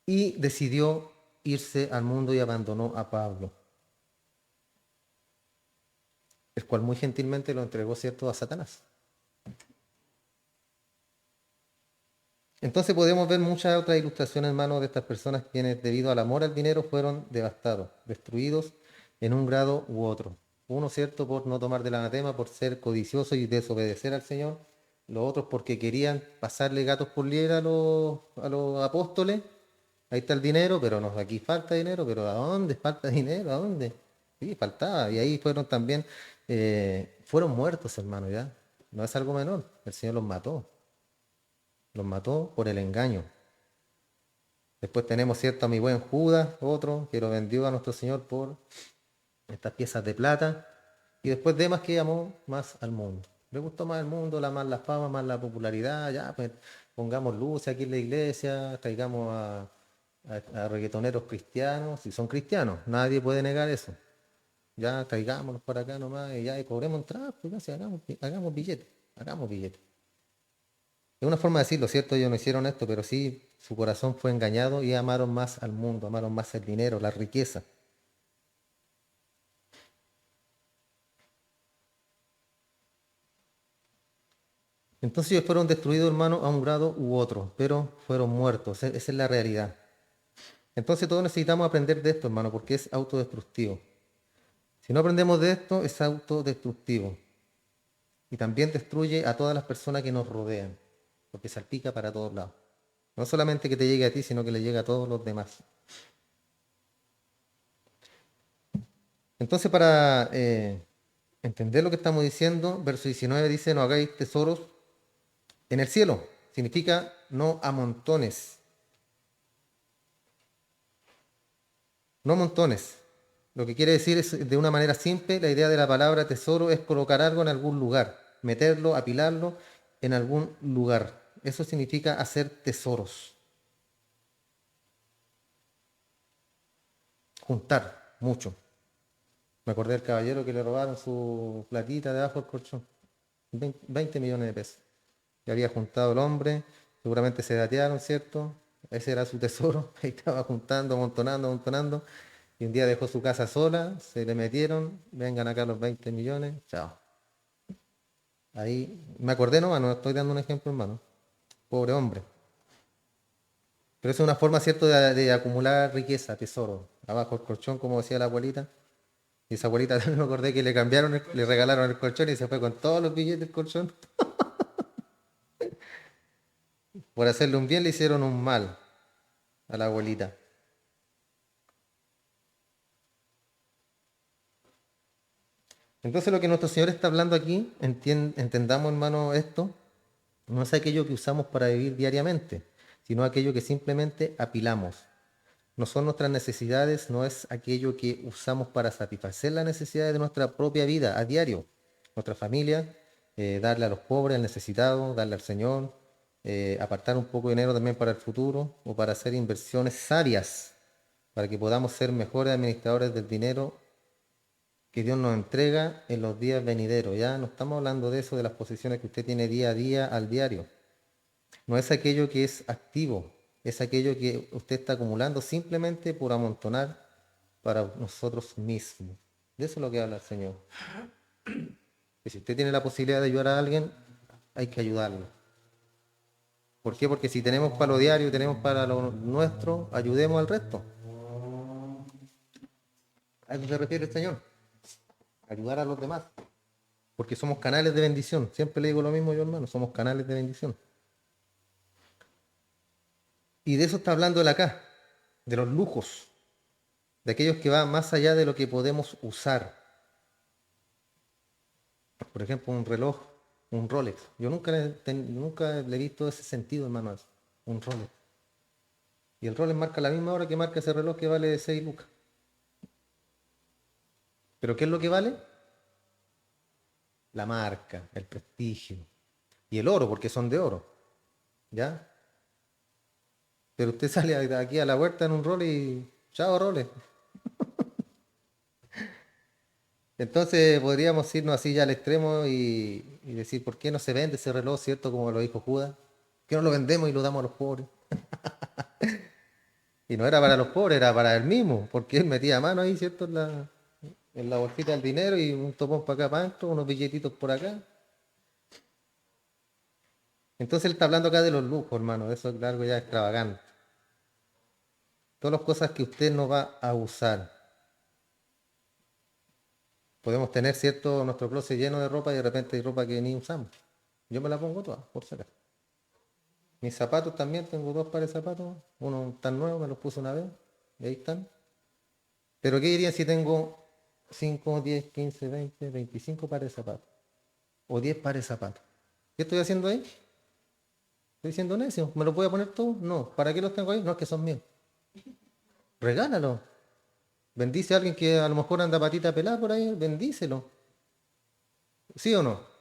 y decidió irse al mundo y abandonó a Pablo, el cual muy gentilmente lo entregó, ¿cierto?, a Satanás. Entonces podemos ver muchas otras ilustraciones, hermanos, de estas personas quienes debido al amor al dinero fueron devastados, destruidos en un grado u otro. Uno, cierto, por no tomar del anatema, por ser codicioso y desobedecer al Señor. Los otros porque querían pasarle gatos por liebre a los apóstoles. Ahí está el dinero, pero no, aquí falta dinero, pero ¿a dónde falta dinero? ¿A dónde? Sí, faltaba. Y ahí fueron también, fueron muertos, hermano, ya. No es algo menor. El Señor los mató. Los mató por el engaño. Después tenemos, cierto, a mi buen Judas, otro, que lo vendió a nuestro Señor por estas piezas de plata. Y después Demas que amó más al mundo. Le gustó más el mundo, más la fama, más la popularidad. Ya, pues pongamos luces aquí en la iglesia, traigamos a reggaetoneros cristianos. Si son cristianos, nadie puede negar eso. Ya, traigámoslos por acá nomás y ya, y cobremos entradas, pues ya, si hagamos billetes, hagamos billetes. Es una forma de decirlo, ¿cierto? Ellos no hicieron esto, pero sí su corazón fue engañado y amaron más al mundo, amaron más el dinero, la riqueza. Entonces ellos fueron destruidos, hermano, a un grado u otro, pero fueron muertos. Esa es la realidad. Entonces todos necesitamos aprender de esto, hermano, porque es autodestructivo. Si no aprendemos de esto, es autodestructivo. Y también destruye a todas las personas que nos rodean, porque salpica para todos lados. No solamente que te llegue a ti, sino que le llega a todos los demás. Entonces, para entender lo que estamos diciendo, verso 19 dice, no hagáis tesoros en el cielo. Significa no amontones. No montones. Lo que quiere decir es, de una manera simple, la idea de la palabra tesoro es colocar algo en algún lugar, meterlo, apilarlo en algún lugar. Eso significa hacer tesoros. Juntar mucho. Me acordé del caballero que le robaron su platita debajo del colchón. 20 millones de pesos. Que había juntado el hombre, seguramente se datearon, ¿cierto? Ese era su tesoro. Ahí estaba juntando, amontonando, amontonando. Y un día dejó su casa sola, se le metieron, vengan acá los 20 millones, chao. Ahí me acordé nomás, no estoy dando un ejemplo, hermano. Pobre hombre. Pero es una forma, ¿cierto?, de acumular riqueza, tesoro. Abajo el colchón, como decía la abuelita. Y esa abuelita también me acordé que le cambiaron, le regalaron el colchón y se fue con todos los billetes del colchón. Por hacerle un bien le hicieron un mal a la abuelita. Entonces lo que nuestro Señor está hablando aquí, entendamos, hermano, esto, no es aquello que usamos para vivir diariamente, sino aquello que simplemente apilamos. No son nuestras necesidades, no es aquello que usamos para satisfacer las necesidades de nuestra propia vida a diario. Nuestra familia, darle a los pobres, al necesitado, darle al Señor, apartar un poco de dinero también para el futuro o para hacer inversiones sabias, para que podamos ser mejores administradores del dinero que Dios nos entrega en los días venideros. Ya no estamos hablando de eso, de las posiciones que usted tiene día a día, al diario. No es aquello que es activo, es aquello que usted está acumulando simplemente por amontonar para nosotros mismos. De eso es lo que habla el Señor. Que si usted tiene la posibilidad de ayudar a alguien, hay que ayudarlo. ¿Por qué? Porque si tenemos para lo diario, tenemos para lo nuestro, ayudemos al resto. A eso se refiere el Señor. Ayudar a los demás. Porque somos canales de bendición. Siempre le digo lo mismo yo, hermano, somos canales de bendición. Y de eso está hablando él acá, de los lujos, de aquellos que van más allá de lo que podemos usar. Por ejemplo, un reloj, un Rolex. Yo nunca le he visto ese sentido, hermano, a eso. Un Rolex. Y el Rolex marca la misma hora que marca ese reloj que vale 6 lucas. ¿Pero qué es lo que vale? La marca, el prestigio. Y el oro, porque son de oro. ¿Ya? Pero usted sale aquí a la huerta en un Rolex y... Chao, Rolex. Entonces podríamos irnos así ya al extremo y decir, ¿por qué no se vende ese reloj, cierto? Como lo dijo Judas. ¿Por qué no lo vendemos y lo damos a los pobres? Y no era para los pobres, era para él mismo, porque él metía mano ahí, ¿cierto? En la bolsita del dinero y un topón para acá, para adentro, unos billetitos por acá. Entonces él está hablando acá de los lujos, hermano, de eso es algo ya extravagante. Todas las cosas que usted no va a usar. Podemos tener, ¿cierto?, nuestro closet lleno de ropa y de repente hay ropa que ni usamos. Yo me la pongo toda, por si acaso. Mis zapatos también, tengo 2 pares de zapatos. Uno tan nuevo, me los puse una vez. Y ahí están. Pero ¿qué dirían si tengo 5, 10, 15, 20, 25 pares de zapatos? O 10 pares de zapatos. ¿Qué estoy haciendo ahí? Estoy diciendo necio. ¿Me los voy a poner todos? No. ¿Para qué los tengo ahí? No, es que son míos. Regálalos. Bendice a alguien que a lo mejor anda patita pelada por ahí. Bendícelo. ¿Sí o no?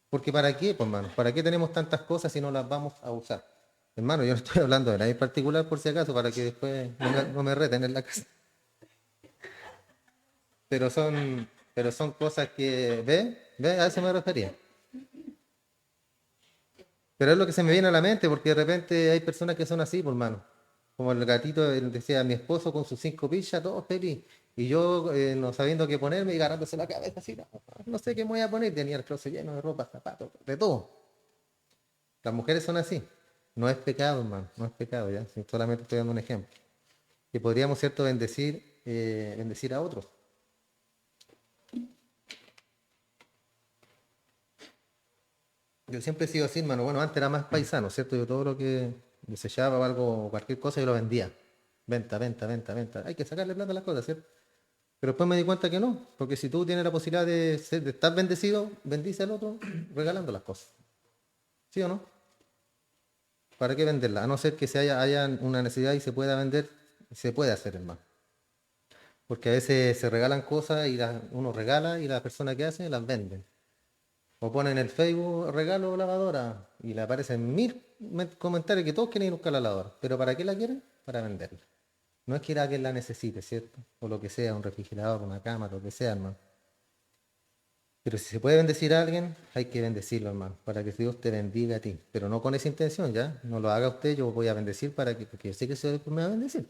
Porque ¿para qué, pues, hermano? ¿Para qué tenemos tantas cosas si no las vamos a usar? Hermano, yo no estoy hablando de nadie en particular por si acaso, para que después no me reten en la casa. Pero son cosas que, ¿ve? A eso me refería. Pero es lo que se me viene a la mente, porque de repente hay personas que son así, por mano. Como el gatito, él decía, mi esposo con sus 5 pillas, todos feliz. Y yo, no sabiendo qué ponerme y agarrándose la cabeza así, no sé qué me voy a poner. Tenía el closet lleno de ropa, zapatos, de todo. Las mujeres son así. No es pecado, hermano, no es pecado, ¿ya? Si solamente estoy dando un ejemplo. Que podríamos, ¿cierto?, bendecir a otros. Yo siempre he sido así, hermano. Bueno, antes era más paisano, ¿cierto? Yo todo lo que desechaba o algo, cualquier cosa, yo lo vendía. Venta, venta, venta, venta. Hay que sacarle plata a las cosas, ¿cierto? Pero después me di cuenta que no, porque si tú tienes la posibilidad de estar bendecido, bendice al otro regalando las cosas. ¿Sí o no? ¿Para qué venderla? A no ser que haya una necesidad y se pueda vender, se puede hacer, hermano. Porque a veces se regalan cosas y uno regala y la persona que hace las vende. O ponen en el Facebook regalo lavadora y le aparecen 1000 comentarios que todos quieren buscar la lavadora. ¿Pero para qué la quieren? Para venderla. No es que alguien la necesite, ¿cierto? O lo que sea, un refrigerador, una cama, lo que sea, hermano. Pero si se puede bendecir a alguien, hay que bendecirlo, hermano, para que Dios te bendiga a ti. Pero no con esa intención, ¿ya? No lo haga usted, yo voy a bendecir porque yo sé que el Señor después me va a bendecir.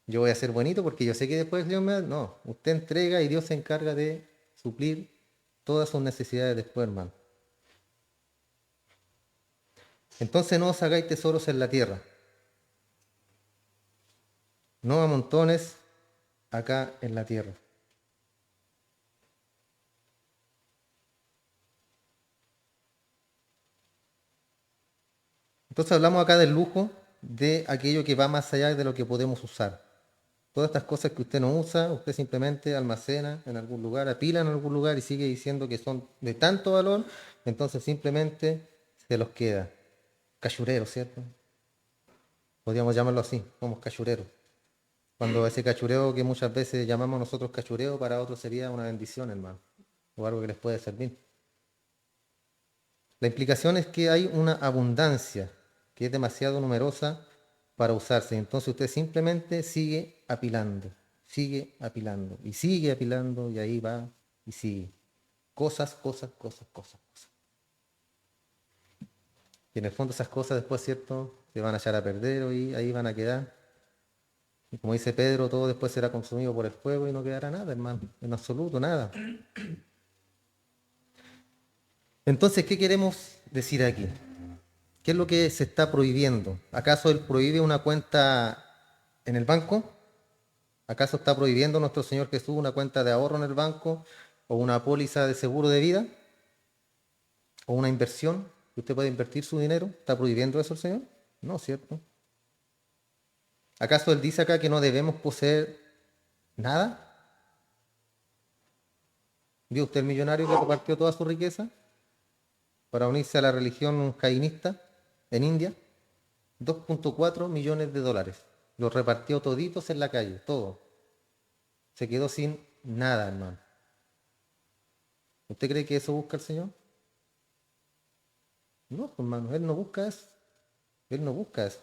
Yo voy a ser bonito porque yo sé que después el Señor me va. No, usted entrega y Dios se encarga de suplir todas sus necesidades después, hermano. Entonces no os hagáis tesoros en la tierra, no amontones acá en la tierra. Entonces hablamos acá del lujo, de aquello que va más allá de lo que podemos usar. Todas estas cosas que usted no usa, usted simplemente almacena en algún lugar, apila en algún lugar y sigue diciendo que son de tanto valor, entonces simplemente se los queda. Cachurero, ¿cierto? Podríamos llamarlo así, somos cachureros. Cuando ese cachureo que muchas veces llamamos nosotros cachureo, para otros sería una bendición, hermano, o algo que les puede servir. La implicación es que hay una abundancia que es demasiado numerosa para usarse. Entonces usted simplemente sigue apilando y ahí va y sigue. Cosas, cosas, cosas, cosas, cosas. Y en el fondo esas cosas después, ¿cierto? Se van a echar a perder y ahí van a quedar. Y como dice Pedro, todo después será consumido por el fuego y no quedará nada, hermano. En absoluto, nada. Entonces, ¿qué queremos decir aquí? ¿Qué es lo que se está prohibiendo? ¿Acaso él prohíbe una cuenta en el banco? ¿Acaso está prohibiendo nuestro Señor Jesús una cuenta de ahorro en el banco o una póliza de seguro de vida o una inversión que usted puede invertir su dinero? ¿Está prohibiendo eso el Señor? No, ¿cierto? ¿Acaso él dice acá que no debemos poseer nada? ¿Vio usted el millonario que repartió toda su riqueza para unirse a la religión jainista en India? 2,4 millones de dólares. Los repartió toditos en la calle, todo. Se quedó sin nada, hermano. ¿Usted cree que eso busca el Señor? No, pues, hermano, Él no busca eso. Él no busca eso.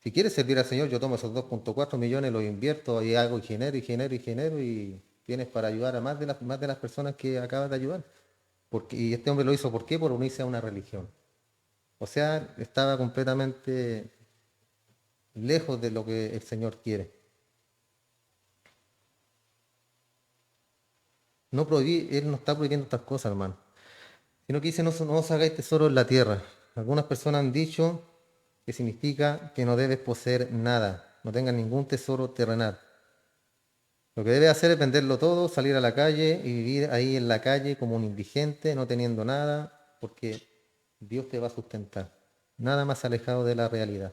Si quiere servir al Señor, yo tomo esos 2,4 millones, los invierto y hago y tienes para ayudar a más de las personas que acabas de ayudar. Y este hombre lo hizo, ¿por qué? Por unirse a una religión. O sea, estaba completamente lejos de lo que el Señor quiere. Él no está prohibiendo estas cosas, hermano. Sino que dice, no os hagáis tesoro en la tierra. Algunas personas han dicho que significa que no debes poseer nada, no tengas ningún tesoro terrenal. Lo que debes hacer es venderlo todo, salir a la calle y vivir ahí en la calle como un indigente, no teniendo nada, porque Dios te va a sustentar. Nada más alejado de la realidad.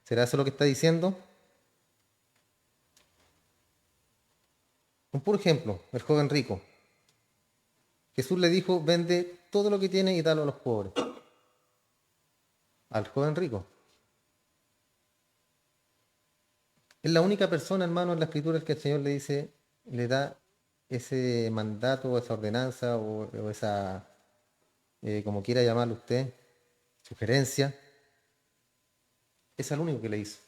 ¿Será eso lo que está diciendo? Un puro ejemplo, el joven rico. Jesús le dijo, vende todo lo que tienes y dalo a los pobres. Al joven rico. Es la única persona, hermano, en la escritura que el Señor le dice, le da ese mandato, o esa ordenanza, o esa, como quiera llamarlo usted, sugerencia. Es el único que le hizo.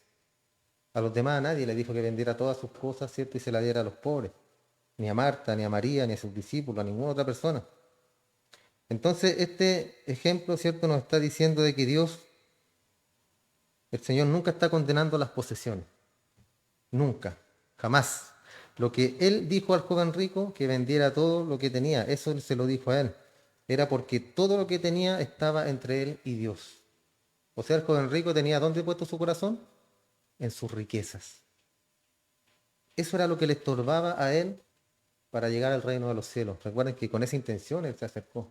A los demás a nadie le dijo que vendiera todas sus cosas, ¿cierto? Y se la diera a los pobres. Ni a Marta, ni a María, ni a sus discípulos, a ninguna otra persona. Entonces, este ejemplo, ¿cierto? Nos está diciendo de que Dios, el Señor, nunca está condenando las posesiones. Nunca, jamás. Lo que él dijo al joven rico, que vendiera todo lo que tenía, eso él se lo dijo a él. Era porque todo lo que tenía estaba entre él y Dios. O sea, el joven rico tenía ¿dónde puesto su corazón? En sus riquezas. Eso era lo que le estorbaba a él para llegar al reino de los cielos. Recuerden que con esa intención él se acercó.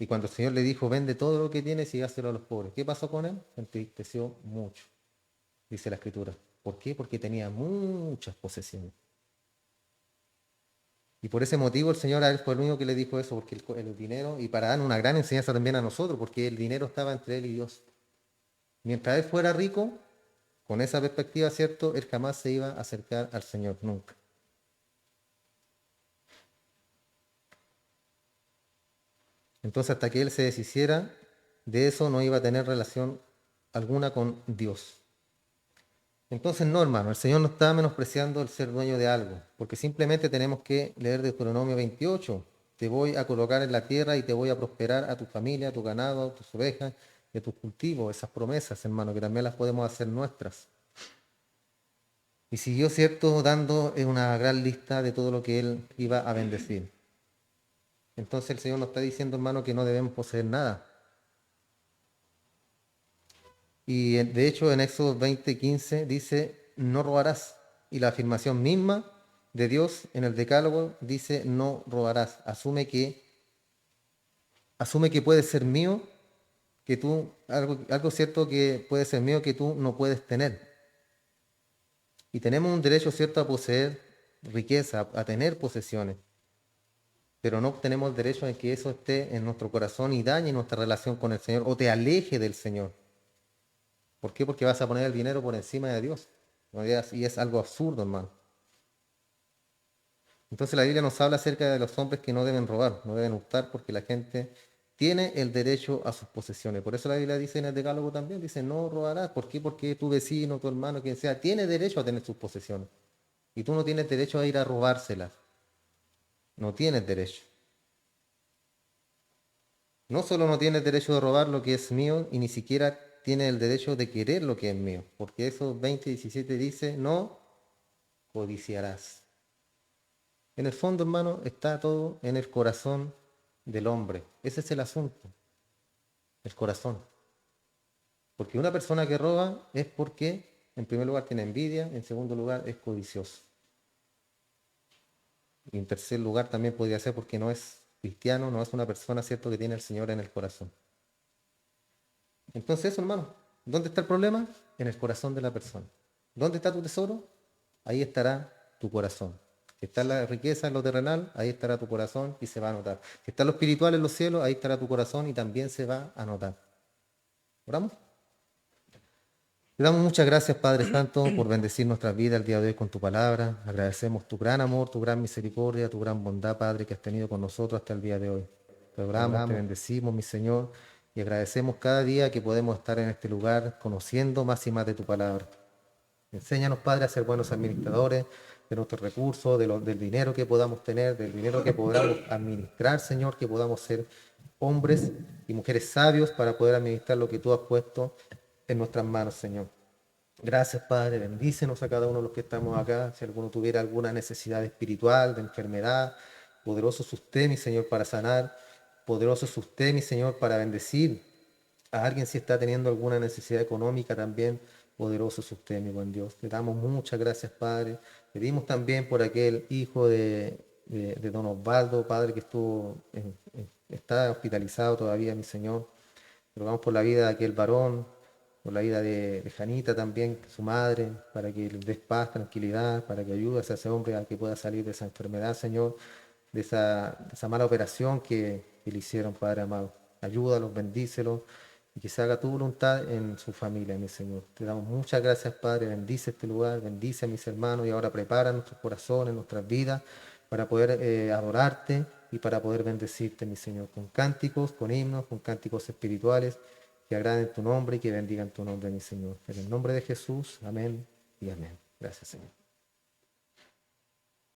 Y cuando el Señor le dijo, vende todo lo que tienes y dáselo a los pobres, ¿qué pasó con él? Se entristeció mucho, dice la Escritura. ¿Por qué? Porque tenía muchas posesiones. Y por ese motivo el Señor a él fue el único que le dijo eso, porque el dinero, y para dar una gran enseñanza también a nosotros, porque el dinero estaba entre él y Dios. Mientras él fuera rico, con esa perspectiva, ¿cierto? Él jamás se iba a acercar al Señor, nunca. Entonces, hasta que él se deshiciera de eso, no iba a tener relación alguna con Dios. Entonces, no, hermano, el Señor no está menospreciando el ser dueño de algo, porque simplemente tenemos que leer Deuteronomio 28. Te voy a colocar en la tierra y te voy a prosperar a tu familia, a tu ganado, a tus ovejas y a tus cultivos. Esas promesas, hermano, que también las podemos hacer nuestras. Y siguió, cierto, dando una gran lista de todo lo que él iba a bendecir. Entonces el Señor nos está diciendo, hermano, que no debemos poseer nada. Y de hecho en Éxodo 20:15 dice, no robarás. Y la afirmación misma de Dios en el Decálogo dice, no robarás. Asume que puede ser mío, que tú, algo cierto que puede ser mío que tú no puedes tener. Y tenemos un derecho cierto a poseer riqueza, a tener posesiones. Pero no tenemos el derecho a que eso esté en nuestro corazón y dañe nuestra relación con el Señor o te aleje del Señor. ¿Por qué? Porque vas a poner el dinero por encima de Dios. ¿No? Y es algo absurdo, hermano. Entonces la Biblia nos habla acerca de los hombres que no deben robar, no deben hurtar, porque la gente tiene el derecho a sus posesiones. Por eso la Biblia dice en el Decálogo también, dice, no robarás. ¿Por qué? Porque tu vecino, tu hermano, quien sea, tiene derecho a tener sus posesiones. Y tú no tienes derecho a ir a robárselas. No tienes derecho. No solo no tienes derecho de robar lo que es mío, y ni siquiera tienes el derecho de querer lo que es mío. Porque eso 20:17 dice, no codiciarás. En el fondo, hermano, está todo en el corazón del hombre. Ese es el asunto, el corazón. Porque una persona que roba es porque, en primer lugar, tiene envidia, en segundo lugar, es codicioso. Y en tercer lugar, también podría ser porque no es cristiano, no es una persona, ¿cierto?, que tiene al Señor en el corazón. Entonces, eso, hermano, ¿dónde está el problema? En el corazón de la persona. ¿Dónde está tu tesoro? Ahí estará tu corazón. Si está la riqueza en lo terrenal, ahí estará tu corazón y se va a notar. Si está lo espiritual en los cielos, ahí estará tu corazón y también se va a notar. ¿Oramos? Te damos muchas gracias, Padre Santo, por bendecir nuestras vidas el día de hoy con tu palabra. Agradecemos tu gran amor, tu gran misericordia, tu gran bondad, Padre, que has tenido con nosotros hasta el día de hoy. Te adoramos, te bendecimos, mi Señor, y agradecemos cada día que podemos estar en este lugar conociendo más y más de tu palabra. Enséñanos, Padre, a ser buenos administradores de nuestros recursos, del dinero que podamos tener, del dinero que podamos administrar, Señor, que podamos ser hombres y mujeres sabios para poder administrar lo que tú has puesto en nuestras manos, Señor. Gracias, Padre. Bendícenos a cada uno de los que estamos acá. Si alguno tuviera alguna necesidad espiritual, de enfermedad, poderoso es usted, mi Señor, para sanar. Poderoso es usted, mi Señor, para bendecir a alguien si está teniendo alguna necesidad económica también. Poderoso es usted, mi buen Dios. Le damos muchas gracias, Padre. Pedimos también por aquel hijo de don Osvaldo, Padre, que está hospitalizado todavía, mi Señor. Rogamos por la vida de aquel varón, por la vida de Janita también, su madre, para que les des paz, tranquilidad, para que ayudes a ese hombre a que pueda salir de esa enfermedad, Señor, de esa mala operación que le hicieron, Padre amado. Ayúdalos, bendícelos y que se haga tu voluntad en su familia, mi Señor. Te damos muchas gracias, Padre. Bendice este lugar, bendice a mis hermanos y ahora prepara nuestros corazones, nuestras vidas para poder adorarte y para poder bendecirte, mi Señor, con cánticos, con himnos, con cánticos espirituales que agraden tu nombre y que bendigan tu nombre, mi Señor. En el nombre de Jesús, amén y amén. Gracias, Señor.